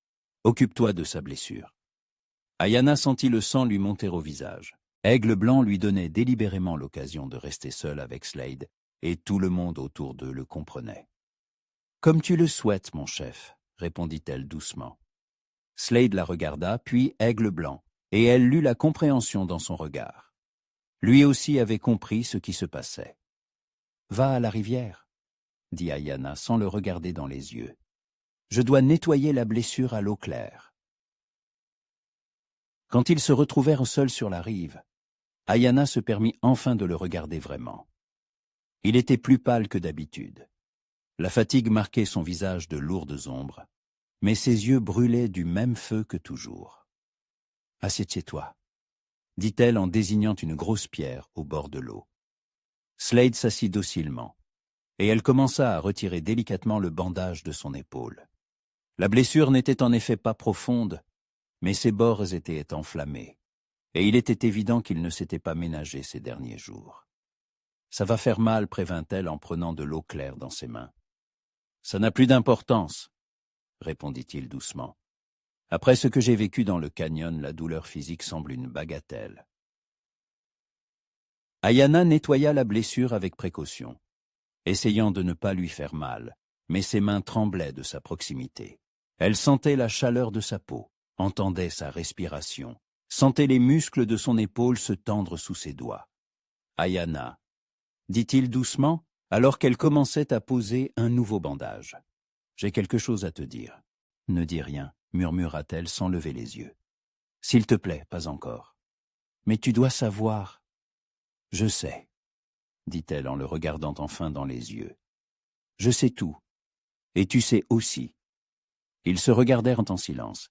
Occupe-toi de sa blessure. Ayana sentit le sang lui monter au visage. Aigle Blanc lui donnait délibérément l'occasion de rester seul avec Slade, et tout le monde autour d'eux le comprenait. « Comme tu le souhaites, mon chef, » répondit-elle doucement. Slade la regarda, puis Aigle Blanc, et elle lut la compréhension dans son regard. Lui aussi avait compris ce qui se passait. « Va à la rivière, » dit Ayana sans le regarder dans les yeux. « Je dois nettoyer la blessure à l'eau claire. » Quand ils se retrouvèrent seuls sur la rive, Ayana se permit enfin de le regarder vraiment. Il était plus pâle que d'habitude. La fatigue marquait son visage de lourdes ombres, mais ses yeux brûlaient du même feu que toujours. « Assieds-toi » dit-elle en désignant une grosse pierre au bord de l'eau. Slade s'assit docilement, et elle commença à retirer délicatement le bandage de son épaule. La blessure n'était en effet pas profonde, mais ses bords étaient enflammés, et il était évident qu'il ne s'était pas ménagé ces derniers jours. « Ça va faire mal, prévint-elle en prenant de l'eau claire dans ses mains. « Ça n'a plus d'importance, » répondit-il doucement. « Après ce que j'ai vécu dans le canyon, la douleur physique semble une bagatelle. » Ayana nettoya la blessure avec précaution, essayant de ne pas lui faire mal, mais ses mains tremblaient de sa proximité. Elle sentait la chaleur de sa peau, entendait sa respiration, sentait les muscles de son épaule se tendre sous ses doigts. « Ayana, » dit-il doucement, alors qu'elle commençait à poser un nouveau bandage. « J'ai quelque chose à te dire. »« Ne dis rien, » murmura-t-elle sans lever les yeux. « S'il te plaît, pas encore. »« Mais tu dois savoir. »« Je sais, » dit-elle en le regardant enfin dans les yeux. « Je sais tout. Et tu sais aussi. » Ils se regardèrent en silence,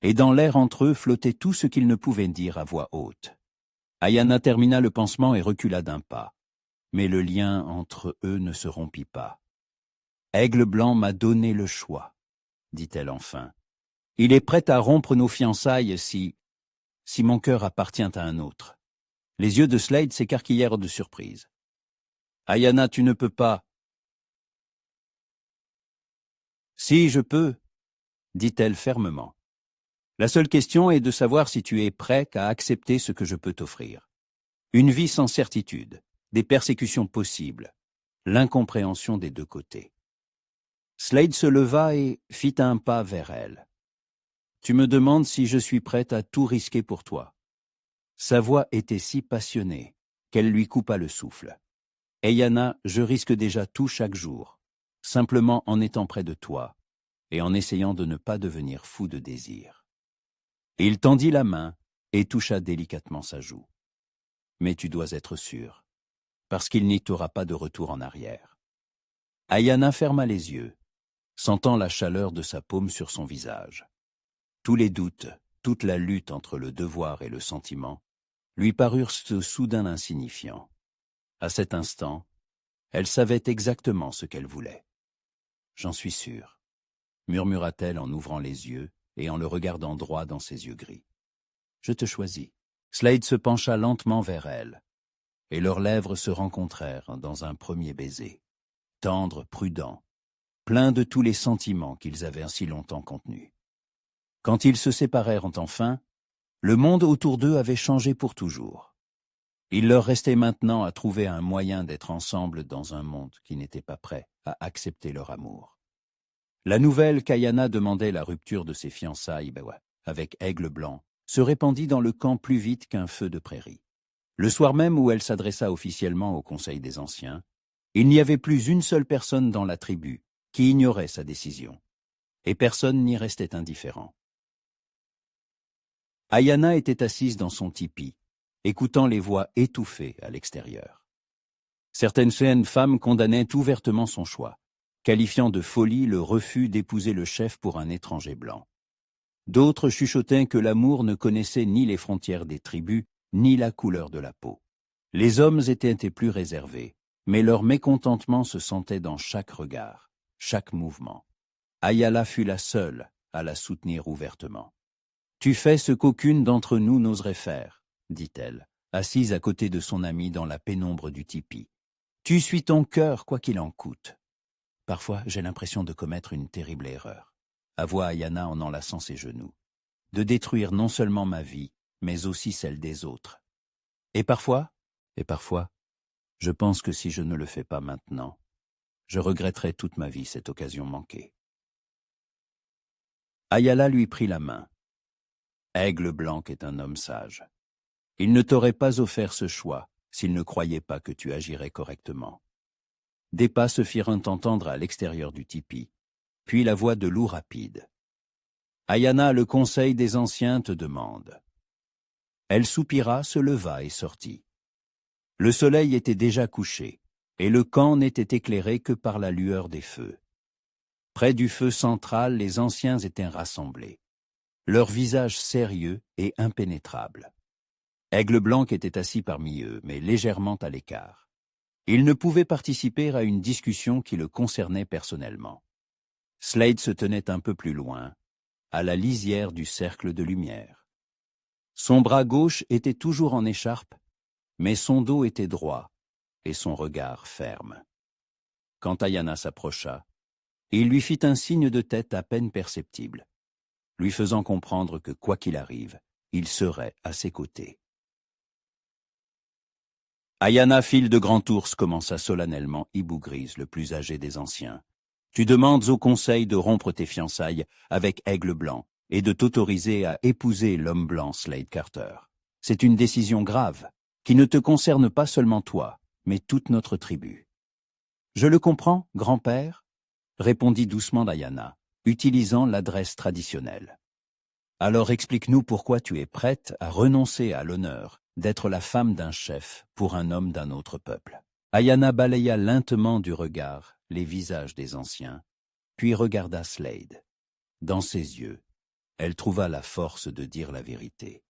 et dans l'air entre eux flottait tout ce qu'ils ne pouvaient dire à voix haute. Ayana termina le pansement et recula d'un pas, mais le lien entre eux ne se rompit pas. « Aigle Blanc m'a donné le choix, » dit-elle enfin. « Il est prêt à rompre nos fiançailles si mon cœur appartient à un autre. » Les yeux de Slade s'écarquillèrent de surprise. « Ayana, tu ne peux pas. »« Si, je peux, » dit-elle fermement. « La seule question est de savoir si tu es prêt à accepter ce que je peux t'offrir. Une vie sans certitude, des persécutions possibles, l'incompréhension des deux côtés. » Slade se leva et fit un pas vers elle. « Tu me demandes si je suis prête à tout risquer pour toi. » Sa voix était si passionnée qu'elle lui coupa le souffle. « Ayana, je risque déjà tout chaque jour, simplement en étant près de toi et en essayant de ne pas devenir fou de désir. » Il tendit la main et toucha délicatement sa joue. « Mais tu dois être sûr, parce qu'il n'y aura pas de retour en arrière. » Ayana ferma les yeux, sentant la chaleur de sa paume sur son visage. Tous les doutes, toute la lutte entre le devoir et le sentiment, lui parurent soudain insignifiants. À cet instant, elle savait exactement ce qu'elle voulait. « J'en suis sûre, » murmura-t-elle en ouvrant les yeux et en le regardant droit dans ses yeux gris. « Je te choisis. » Slade se pencha lentement vers elle, et leurs lèvres se rencontrèrent dans un premier baiser, tendre, prudent, plein de tous les sentiments qu'ils avaient si longtemps contenus. Quand ils se séparèrent enfin, le monde autour d'eux avait changé pour toujours. Il leur restait maintenant à trouver un moyen d'être ensemble dans un monde qui n'était pas prêt à accepter leur amour. La nouvelle qu'Ayana demandait la rupture de ses fiançailles avec Aigle Blanc se répandit dans le camp plus vite qu'un feu de prairie. Le soir même où elle s'adressa officiellement au Conseil des Anciens, il n'y avait plus une seule personne dans la tribu qui ignorait sa décision, et personne n'y restait indifférent. Ayana était assise dans son tipi, écoutant les voix étouffées à l'extérieur. Certaines femmes condamnaient ouvertement son choix, qualifiant de folie le refus d'épouser le chef pour un étranger blanc. D'autres chuchotaient que l'amour ne connaissait ni les frontières des tribus, ni la couleur de la peau. Les hommes étaient plus réservés, mais leur mécontentement se sentait dans chaque regard, chaque mouvement. Ayala fut la seule à la soutenir ouvertement. « Tu fais ce qu'aucune d'entre nous n'oserait faire, » dit-elle, assise à côté de son amie dans la pénombre du tipi. « Tu suis ton cœur, quoi qu'il en coûte. » « Parfois, j'ai l'impression de commettre une terrible erreur, » avoua Ayana en enlaçant ses genoux. « De détruire non seulement ma vie, mais aussi celle des autres. Et parfois, je pense que si je ne le fais pas maintenant, je regretterai toute ma vie cette occasion manquée. » Ayala lui prit la main. « Aigle Blanc est un homme sage. Il ne t'aurait pas offert ce choix s'il ne croyait pas que tu agirais correctement. » Des pas se firent entendre à l'extérieur du tipi, puis la voix de loup rapide. « Ayana, le conseil des anciens te demande. » Elle soupira, se leva et sortit. Le soleil était déjà couché, et le camp n'était éclairé que par la lueur des feux. Près du feu central, les anciens étaient rassemblés, leurs visages sérieux et impénétrables. Aigle Blanc était assis parmi eux, mais légèrement à l'écart. Il ne pouvait participer à une discussion qui le concernait personnellement. Slade se tenait un peu plus loin, à la lisière du cercle de lumière. Son bras gauche était toujours en écharpe, mais son dos était droit et son regard ferme. Quand Ayana s'approcha, il lui fit un signe de tête à peine perceptible, lui faisant comprendre que quoi qu'il arrive, il serait à ses côtés. Ayana, fille de Grand Ours, commença solennellement Hibou Grise, le plus âgé des anciens. Tu demandes au conseil de rompre tes fiançailles avec Aigle Blanc et de t'autoriser à épouser l'homme blanc Slade Carter. C'est une décision grave, qui ne te concerne pas seulement toi, mais toute notre tribu. Je le comprends, grand-père, répondit doucement Ayana, utilisant l'adresse traditionnelle. Alors explique-nous pourquoi tu es prête à renoncer à l'honneur d'être la femme d'un chef pour un homme d'un autre peuple. Ayana balaya lentement du regard les visages des anciens, puis regarda Slade. Dans ses yeux, elle trouva la force de dire la vérité.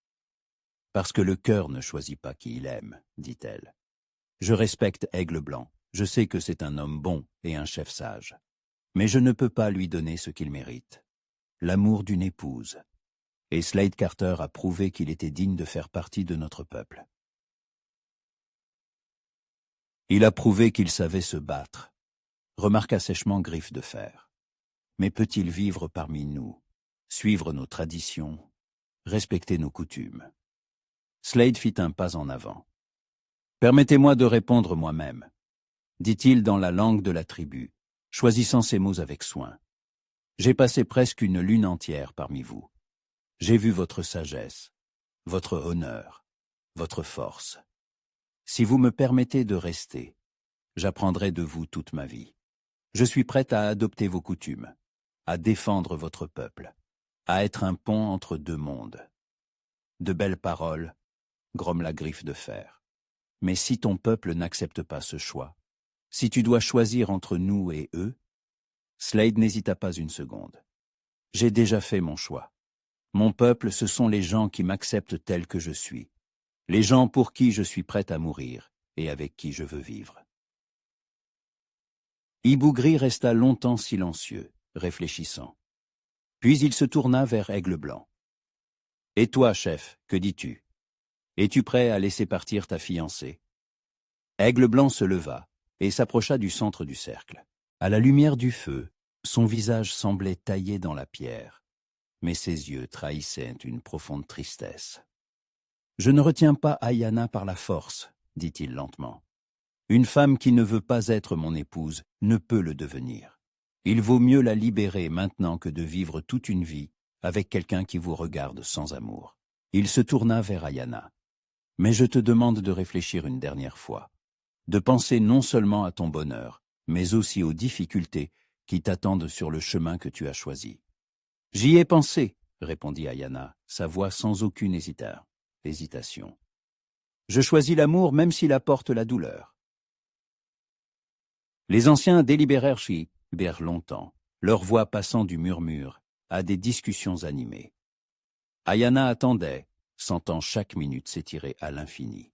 « Parce que le cœur ne choisit pas qui il aime, » dit-elle. « Je respecte Aigle Blanc, je sais que c'est un homme bon et un chef sage. Mais je ne peux pas lui donner ce qu'il mérite. L'amour d'une épouse. Et Slade Carter a prouvé qu'il était digne de faire partie de notre peuple. Il a prouvé qu'il savait se battre, remarqua sèchement Griffe de Fer. Mais peut-il vivre parmi nous, suivre nos traditions, respecter nos coutumes? Slade fit un pas en avant. « Permettez-moi de répondre moi-même, » dit-il dans la langue de la tribu, choisissant ses mots avec soin. « J'ai passé presque une lune entière parmi vous. J'ai vu votre sagesse, votre honneur, votre force. Si vous me permettez de rester, j'apprendrai de vous toute ma vie. Je suis prête à adopter vos coutumes, à défendre votre peuple, à être un pont entre deux mondes. » De belles paroles, grommela Griffe de Fer. Mais si ton peuple n'accepte pas ce choix, si tu dois choisir entre nous et eux, Slade n'hésita pas une seconde. J'ai déjà fait mon choix. Mon peuple, ce sont les gens qui m'acceptent tel que je suis, les gens pour qui je suis prête à mourir et avec qui je veux vivre. Hibou Gris resta longtemps silencieux, réfléchissant. Puis il se tourna vers Aigle Blanc. « Et toi, chef, que dis-tu? Es-tu prêt à laisser partir ta fiancée ?» Aigle Blanc se leva et s'approcha du centre du cercle. À la lumière du feu, son visage semblait taillé dans la pierre, mais ses yeux trahissaient une profonde tristesse. « Je ne retiens pas Ayana par la force, » dit-il lentement. « Une femme qui ne veut pas être mon épouse ne peut le devenir. Il vaut mieux la libérer maintenant que de vivre toute une vie avec quelqu'un qui vous regarde sans amour. » Il se tourna vers Ayana. « Mais je te demande de réfléchir une dernière fois, de penser non seulement à ton bonheur, mais aussi aux difficultés qui t'attendent sur le chemin que tu as choisi. »« J'y ai pensé, » répondit Ayana, sa voix sans aucune hésitation. « Je choisis l'amour même s'il apporte la douleur. » Les anciens délibérèrent longtemps, leur voix passant du murmure à des discussions animées. Ayana attendait, sentant chaque minute s'étirer à l'infini.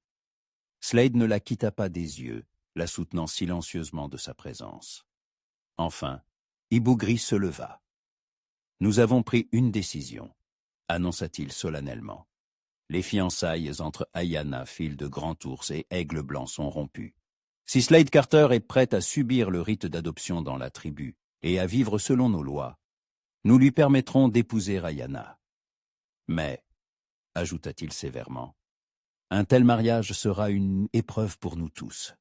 Slade ne la quitta pas des yeux, la soutenant silencieusement de sa présence. Enfin, Ibugri se leva. « Nous avons pris une décision », annonça-t-il solennellement. Les fiançailles entre Ayana, fille de Grand Ours, et Aigle Blanc sont rompues. Si Slade Carter est prête à subir le rite d'adoption dans la tribu et à vivre selon nos lois, nous lui permettrons d'épouser Ayana. Mais, ajouta-t-il sévèrement, un tel mariage sera une épreuve pour nous tous.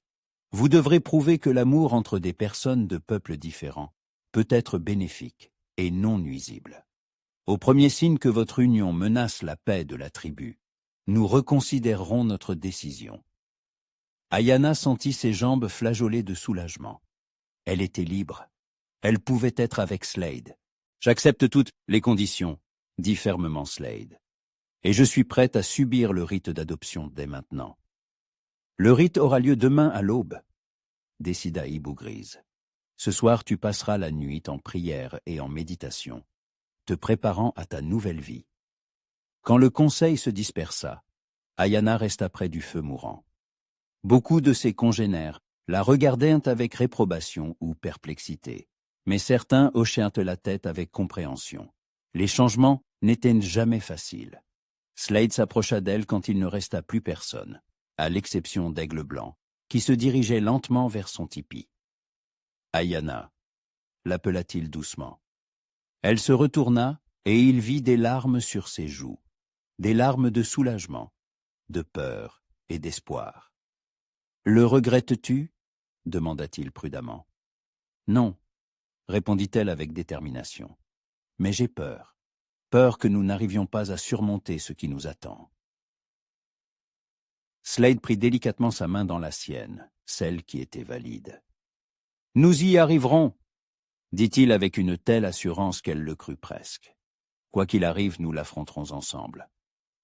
Vous devrez prouver que l'amour entre des personnes de peuples différents peut être bénéfique et non nuisible. Au premier signe que votre union menace la paix de la tribu, nous reconsidérerons notre décision. Ayana sentit ses jambes flageoler de soulagement. Elle était libre. Elle pouvait être avec Slade. « J'accepte toutes les conditions, » dit fermement Slade. « Et je suis prête à subir le rite d'adoption dès maintenant. » « Le rite aura lieu demain à l'aube, » décida Ibugrise. « Ce soir, tu passeras la nuit en prière et en méditation, te préparant à ta nouvelle vie. » Quand le conseil se dispersa, Ayana resta près du feu mourant. Beaucoup de ses congénères la regardaient avec réprobation ou perplexité, mais certains hochaient la tête avec compréhension. Les changements n'étaient jamais faciles. Slade s'approcha d'elle quand il ne resta plus personne, à l'exception d'Aigle Blanc, qui se dirigeait lentement vers son tipi. « Ayana » l'appela-t-il doucement. Elle se retourna et il vit des larmes sur ses joues, des larmes de soulagement, de peur et d'espoir. « Le regrettes-tu » demanda-t-il prudemment. « Non » répondit-elle avec détermination. « Mais j'ai peur. Peur que nous n'arrivions pas à surmonter ce qui nous attend. » Slade prit délicatement sa main dans la sienne, celle qui était valide. « Nous y arriverons » dit-il avec une telle assurance qu'elle le crut presque. « Quoi qu'il arrive, nous l'affronterons ensemble. »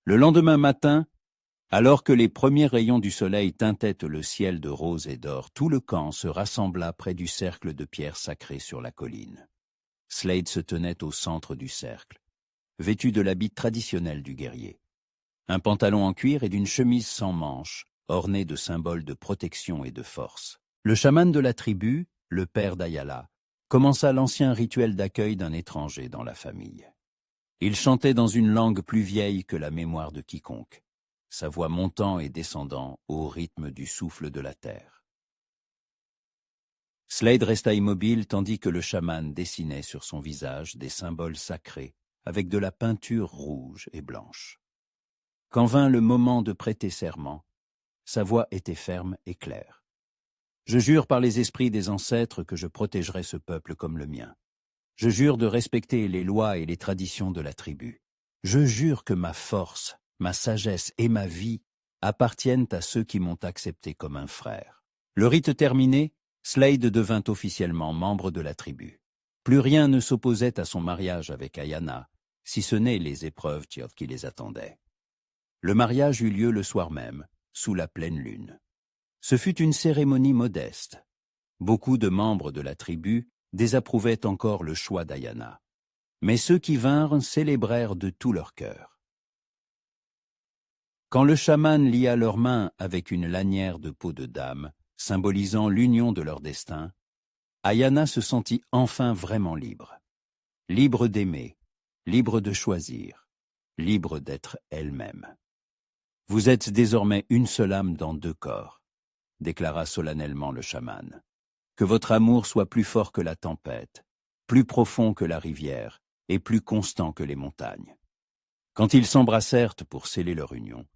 Le lendemain matin, alors que les premiers rayons du soleil teintaient le ciel de rose et d'or, tout le camp se rassembla près du cercle de pierres sacrées sur la colline. Slade se tenait au centre du cercle, vêtu de l'habit traditionnel du guerrier. Un pantalon en cuir et d'une chemise sans manches, ornée de symboles de protection et de force. Le chaman de la tribu, le père d'Ayala, commença l'ancien rituel d'accueil d'un étranger dans la famille. Il chantait dans une langue plus vieille que la mémoire de quiconque, sa voix montant et descendant au rythme du souffle de la terre. Slade resta immobile tandis que le chaman dessinait sur son visage des symboles sacrés avec de la peinture rouge et blanche. Quand vint le moment de prêter serment, sa voix était ferme et claire. « Je jure par les esprits des ancêtres que je protégerai ce peuple comme le mien. Je jure de respecter les lois et les traditions de la tribu. Je jure que ma force, ma sagesse et ma vie appartiennent à ceux qui m'ont accepté comme un frère. » Le rite terminé, Slade devint officiellement membre de la tribu. Plus rien ne s'opposait à son mariage avec Ayana, si ce n'est les épreuves qui les attendaient. Le mariage eut lieu le soir même, sous la pleine lune. Ce fut une cérémonie modeste. Beaucoup de membres de la tribu désapprouvaient encore le choix d'Ayana, mais ceux qui vinrent célébrèrent de tout leur cœur. Quand le chaman lia leurs mains avec une lanière de peau de dame, symbolisant l'union de leur destin, Ayana se sentit enfin vraiment libre. Libre d'aimer, libre de choisir, libre d'être elle-même. « Vous êtes désormais une seule âme dans deux corps », déclara solennellement le chaman. « Que votre amour soit plus fort que la tempête, plus profond que la rivière et plus constant que les montagnes. » Quand ils s'embrassèrent pour sceller leur union,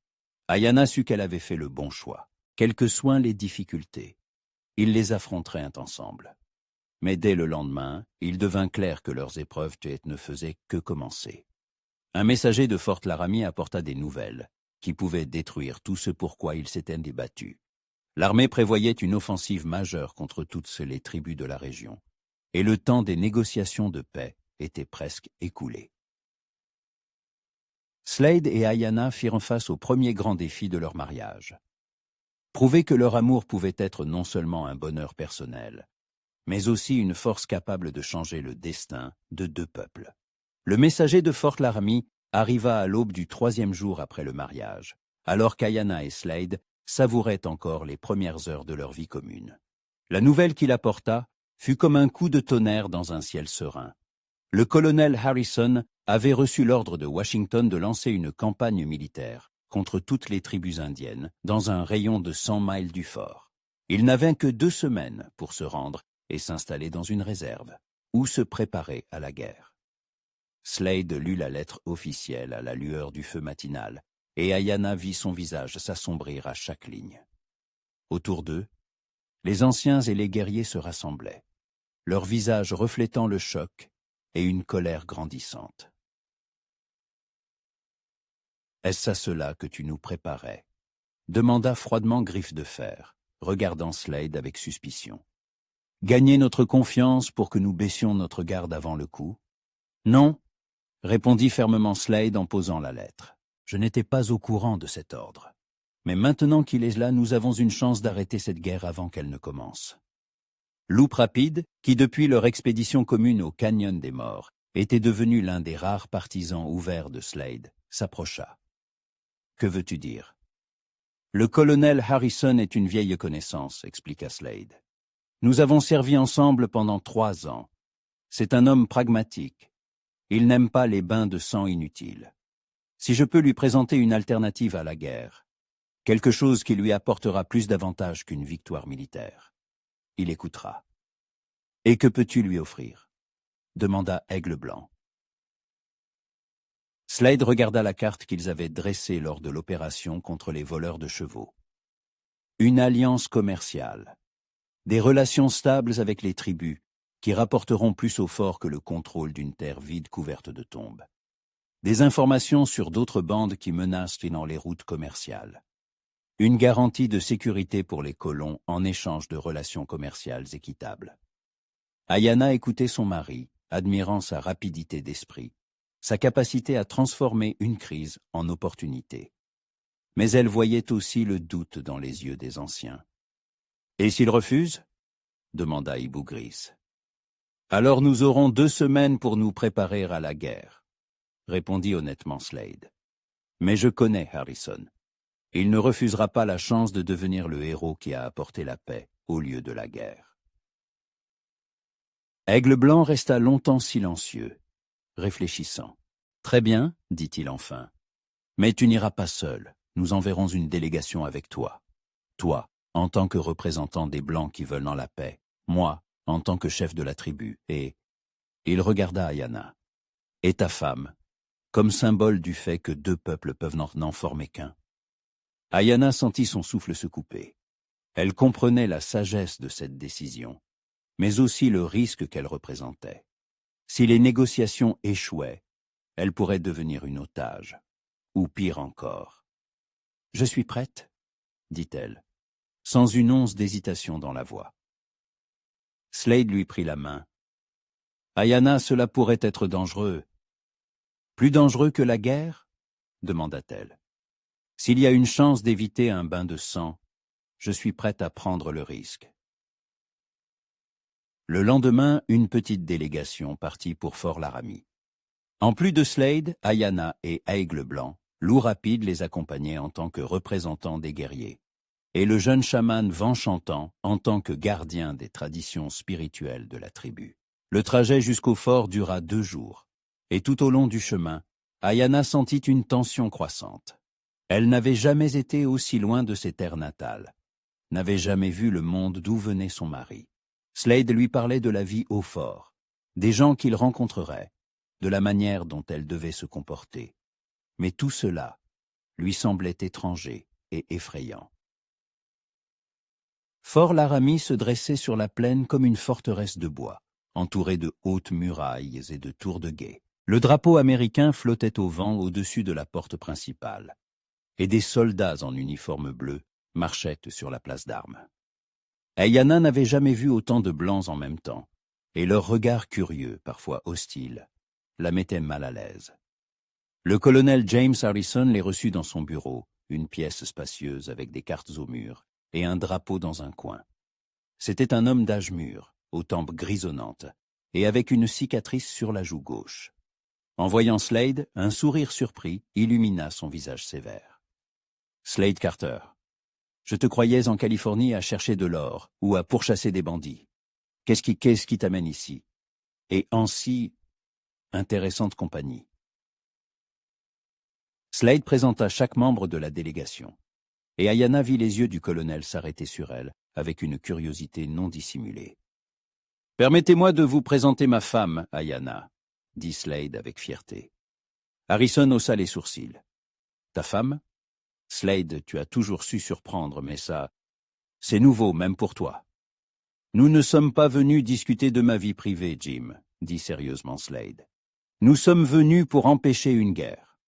Ayana sut qu'elle avait fait le bon choix. Quelles que soient les difficultés, ils les affronteraient ensemble. Mais dès le lendemain, il devint clair que leurs épreuves ne faisaient que commencer. Un messager de Fort Laramie apporta des nouvelles qui pouvaient détruire tout ce pourquoi ils s'étaient débattus. L'armée prévoyait une offensive majeure contre toutes les tribus de la région, et le temps des négociations de paix était presque écoulé. Slade et Ayana firent face au premier grand défi de leur mariage. Prouver que leur amour pouvait être non seulement un bonheur personnel, mais aussi une force capable de changer le destin de deux peuples. Le messager de Fort Laramie arriva à l'aube du 3e jour après le mariage, alors qu'Ayanna et Slade savouraient encore les premières heures de leur vie commune. La nouvelle qu'il apporta fut comme un coup de tonnerre dans un ciel serein. Le colonel Harrison avait reçu l'ordre de Washington de lancer une campagne militaire contre toutes les tribus indiennes dans un rayon de 100 miles du fort. Il n'avait que 2 semaines pour se rendre et s'installer dans une réserve, ou se préparer à la guerre. Slade lut la lettre officielle à la lueur du feu matinal, et Ayanna vit son visage s'assombrir à chaque ligne. Autour d'eux, les anciens et les guerriers se rassemblaient, leurs visages reflétant le choc et une colère grandissante. « Est-ce à cela que tu nous préparais ?» demanda froidement Griffe de Fer, regardant Slade avec suspicion. « Gagner notre confiance pour que nous baissions notre garde avant le coup ?»« Non, » répondit fermement Slade en posant la lettre. « Je n'étais pas au courant de cet ordre. Mais maintenant qu'il est là, nous avons une chance d'arrêter cette guerre avant qu'elle ne commence. » Loup Rapide, qui depuis leur expédition commune au Canyon des Morts était devenu l'un des rares partisans ouverts de Slade, s'approcha. « Que veux-tu dire ?»« Le colonel Harrison est une vieille connaissance, » expliqua Slade. « Nous avons servi ensemble pendant 3 ans. C'est un homme pragmatique. Il n'aime pas les bains de sang inutiles. Si je peux lui présenter une alternative à la guerre, quelque chose qui lui apportera plus d'avantages qu'une victoire militaire, il écoutera. »« Et que peux-tu lui offrir ?» demanda Aigle Blanc. Slade regarda la carte qu'ils avaient dressée lors de l'opération contre les voleurs de chevaux. Une alliance commerciale, des relations stables avec les tribus qui rapporteront plus au fort que le contrôle d'une terre vide couverte de tombes, des informations sur d'autres bandes qui menacent dans les routes commerciales, une garantie de sécurité pour les colons en échange de relations commerciales équitables. Ayanna écoutait son mari, admirant sa rapidité d'esprit, sa capacité à transformer une crise en opportunité. Mais elle voyait aussi le doute dans les yeux des anciens. « Et s'il refuse ?» demanda Hibou Gris. « Alors nous aurons 2 semaines pour nous préparer à la guerre, » répondit honnêtement Slade. « Mais je connais Harrison. Il ne refusera pas la chance de devenir le héros qui a apporté la paix au lieu de la guerre. » Aigle Blanc resta longtemps silencieux, réfléchissant. « Très bien, dit-il enfin. Mais tu n'iras pas seul, nous enverrons une délégation avec toi. Toi, en tant que représentant des Blancs qui veulent la paix, moi, en tant que chef de la tribu, et... » Il regarda Ayanna. « Et ta femme, comme symbole du fait que 2 peuples peuvent n'en former qu'un. » Ayanna sentit son souffle se couper. Elle comprenait la sagesse de cette décision, mais aussi le risque qu'elle représentait. Si les négociations échouaient, elle pourrait devenir une otage, ou pire encore. « Je suis prête, » dit-elle, sans une once d'hésitation dans la voix. Slade lui prit la main. « Ayanna, cela pourrait être dangereux. »« Plus dangereux que la guerre ?» demanda-t-elle. « S'il y a une chance d'éviter un bain de sang, je suis prête à prendre le risque. » Le lendemain, une petite délégation partit pour Fort Laramie. En plus de Slade, Ayanna et Aigle Blanc, Loup Rapide les accompagnaient en tant que représentants des guerriers, et le jeune chaman Vent Chantant en tant que gardien des traditions spirituelles de la tribu. Le trajet jusqu'au fort dura 2 jours, et tout au long du chemin, Ayanna sentit une tension croissante. Elle n'avait jamais été aussi loin de ses terres natales, n'avait jamais vu le monde d'où venait son mari. Slade lui parlait de la vie au fort, des gens qu'il rencontrerait, de la manière dont elle devait se comporter. Mais tout cela lui semblait étranger et effrayant. Fort Laramie se dressait sur la plaine comme une forteresse de bois, entourée de hautes murailles et de tours de guet. Le drapeau américain flottait au vent au-dessus de la porte principale, et des soldats en uniforme bleu marchaient sur la place d'armes. Ayanna n'avait jamais vu autant de blancs en même temps, et leur regard curieux, parfois hostile, la mettait mal à l'aise. Le colonel James Harrison les reçut dans son bureau, une pièce spacieuse avec des cartes au mur et un drapeau dans un coin. C'était un homme d'âge mûr, aux tempes grisonnantes, et avec une cicatrice sur la joue gauche. En voyant Slade, un sourire surpris illumina son visage sévère. « Slade Carter, je te croyais en Californie à chercher de l'or ou à pourchasser des bandits. Qu'est-ce qui t'amène ici? Et en si intéressante compagnie. » Slade présenta chaque membre de la délégation, et Ayanna vit les yeux du colonel s'arrêter sur elle avec une curiosité non dissimulée. « Permettez-moi de vous présenter ma femme, Ayanna, » dit Slade avec fierté. Harrison haussa les sourcils. « Ta femme? Slade, tu as toujours su surprendre, mais ça, c'est nouveau même pour toi. »« Nous ne sommes pas venus discuter de ma vie privée, Jim, » dit sérieusement Slade. « Nous sommes venus pour empêcher une guerre. »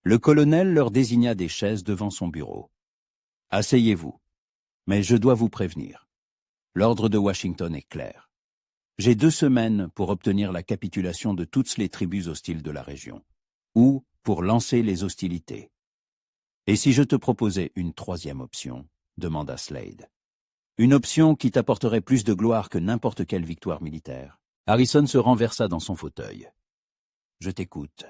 Le colonel leur désigna des chaises devant son bureau. « Asseyez-vous, mais je dois vous prévenir. L'ordre de Washington est clair. J'ai 2 semaines pour obtenir la capitulation de toutes les tribus hostiles de la région, ou pour lancer les hostilités. »« Et si je te proposais une 3e option ?» demanda Slade. « Une option qui t'apporterait plus de gloire que n'importe quelle victoire militaire. » Harrison se renversa dans son fauteuil. « Je t'écoute. »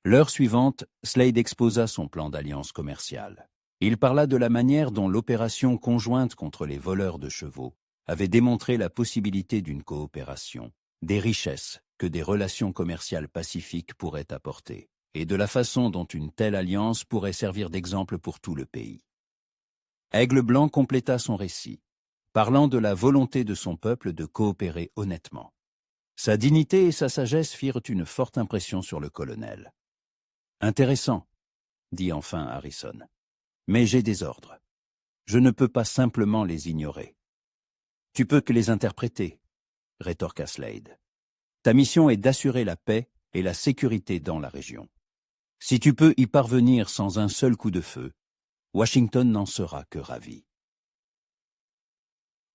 L'heure suivante, Slade exposa son plan d'alliance commerciale. Il parla de la manière dont l'opération conjointe contre les voleurs de chevaux avait démontré la possibilité d'une coopération, des richesses que des relations commerciales pacifiques pourraient apporter, et de la façon dont une telle alliance pourrait servir d'exemple pour tout le pays. Aigle Blanc compléta son récit, parlant de la volonté de son peuple de coopérer honnêtement. Sa dignité et sa sagesse firent une forte impression sur le colonel. « Intéressant, » dit enfin Harrison. « Mais j'ai des ordres. Je ne peux pas simplement les ignorer. »« Tu peux que les interpréter, » rétorqua Slade. « Ta mission est d'assurer la paix et la sécurité dans la région. Si tu peux y parvenir sans un seul coup de feu, Washington n'en sera que ravi. »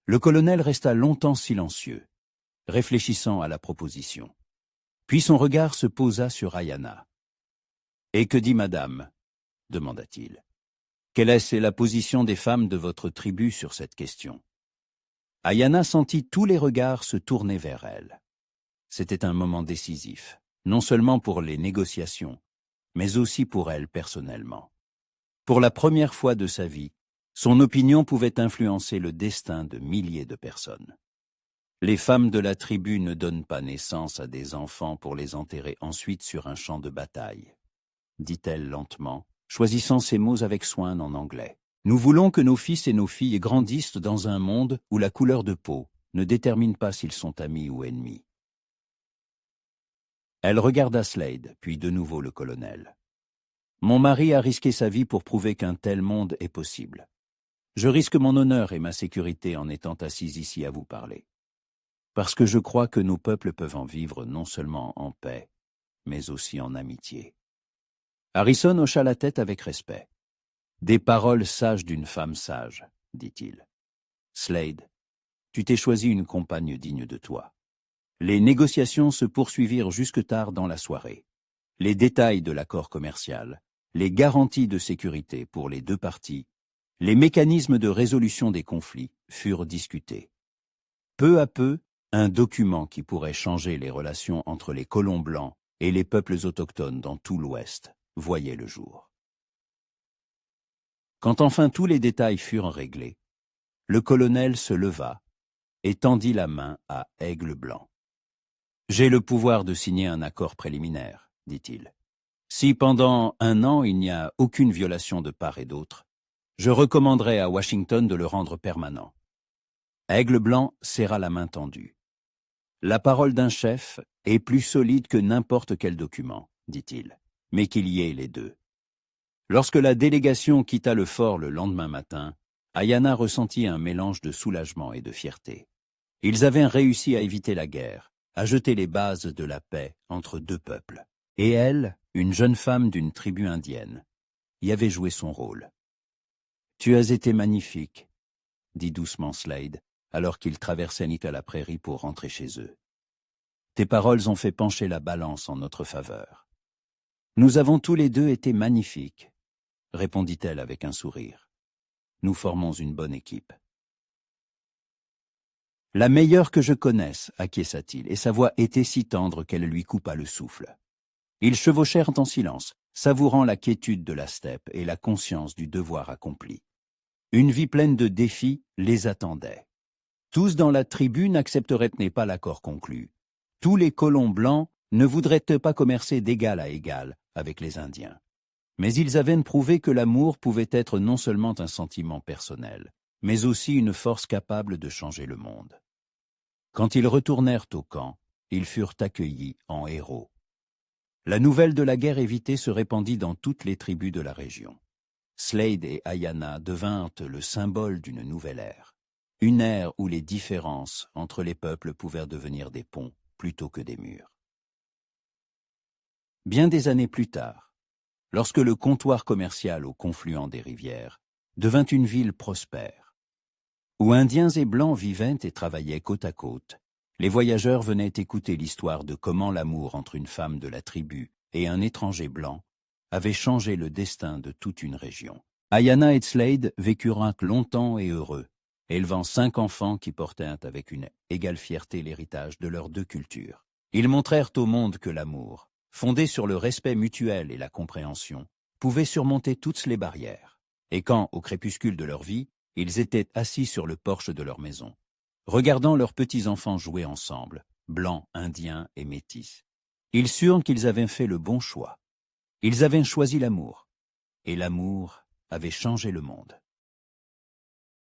Le colonel resta longtemps silencieux, réfléchissant à la proposition. Puis son regard se posa sur Ayanna. « Et que dit madame ?» demanda-t-il. « Quelle est la position des femmes de votre tribu sur cette question ?» Ayanna sentit tous les regards se tourner vers elle. C'était un moment décisif, non seulement pour les négociations, mais aussi pour elle personnellement. Pour la première fois de sa vie, son opinion pouvait influencer le destin de milliers de personnes. Les femmes de la tribu ne donnent pas naissance à des enfants pour les enterrer ensuite sur un champ de bataille, dit-elle lentement, choisissant ses mots avec soin en anglais. Nous voulons que nos fils et nos filles grandissent dans un monde où la couleur de peau ne détermine pas s'ils sont amis ou ennemis. Elle regarda Slade, puis de nouveau le colonel. Mon mari a risqué sa vie pour prouver qu'un tel monde est possible. Je risque mon honneur et ma sécurité en étant assise ici à vous parler. Parce que je crois que nos peuples peuvent en vivre non seulement en paix, mais aussi en amitié. Harrison hocha la tête avec respect. Des paroles sages d'une femme sage, dit-il. Slade, tu t'es choisi une compagne digne de toi. Les négociations se poursuivirent jusque tard dans la soirée. Les détails de l'accord commercial, les garanties de sécurité pour les 2 parties, les mécanismes de résolution des conflits furent discutés. Peu à peu, un document qui pourrait changer les relations entre les colons blancs et les peuples autochtones dans tout l'Ouest voyait le jour. Quand enfin tous les détails furent réglés, le colonel se leva et tendit la main à Aigle Blanc. « J'ai le pouvoir de signer un accord préliminaire, » dit-il. « Si pendant 1 an il n'y a aucune violation de part et d'autre, je recommanderais à Washington de le rendre permanent. » Aigle Blanc serra la main tendue. « La parole d'un chef est plus solide que n'importe quel document, » dit-il, « mais qu'il y ait les 2. » Lorsque la délégation quitta le fort le lendemain matin, Ayanna ressentit un mélange de soulagement et de fierté. Ils avaient réussi à éviter la guerre, à jeter les bases de la paix entre 2 peuples. Et elle, une jeune femme d'une tribu indienne, y avait joué son rôle. « Tu as été magnifique, » dit doucement Slade, alors qu'ils traversaient la prairie pour rentrer chez eux. « Tes paroles ont fait pencher la balance en notre faveur. »« Nous avons tous les 2 été magnifiques, » répondit-elle avec un sourire. « Nous formons une bonne équipe. » La meilleure que je connaisse, acquiesça-t-il, et sa voix était si tendre qu'elle lui coupa le souffle. Ils chevauchèrent en silence, savourant la quiétude de la steppe et la conscience du devoir accompli. Une vie pleine de défis les attendait. Tous dans la tribu n'accepteraient pas l'accord conclu. Tous les colons blancs ne voudraient pas commercer d'égal à égal avec les Indiens. Mais ils avaient prouvé que l'amour pouvait être non seulement un sentiment personnel, mais aussi une force capable de changer le monde. Quand ils retournèrent au camp, ils furent accueillis en héros. La nouvelle de la guerre évitée se répandit dans toutes les tribus de la région. Slade et Ayana devinrent le symbole d'une nouvelle ère. Une ère où les différences entre les peuples pouvaient devenir des ponts plutôt que des murs. Bien des années plus tard, lorsque le comptoir commercial au confluent des rivières devint une ville prospère, où Indiens et Blancs vivaient et travaillaient côte à côte, les voyageurs venaient écouter l'histoire de comment l'amour entre une femme de la tribu et un étranger blanc avait changé le destin de toute une région. Ayana et Slade vécurent longtemps et heureux, élevant 5 enfants qui portèrent avec une égale fierté l'héritage de leurs 2 cultures. Ils montrèrent au monde que l'amour, fondé sur le respect mutuel et la compréhension, pouvait surmonter toutes les barrières. Et quand, au crépuscule de leur vie, ils étaient assis sur le porche de leur maison, regardant leurs petits-enfants jouer ensemble, blancs, indiens et métis, ils surent qu'ils avaient fait le bon choix. Ils avaient choisi l'amour, et l'amour avait changé le monde.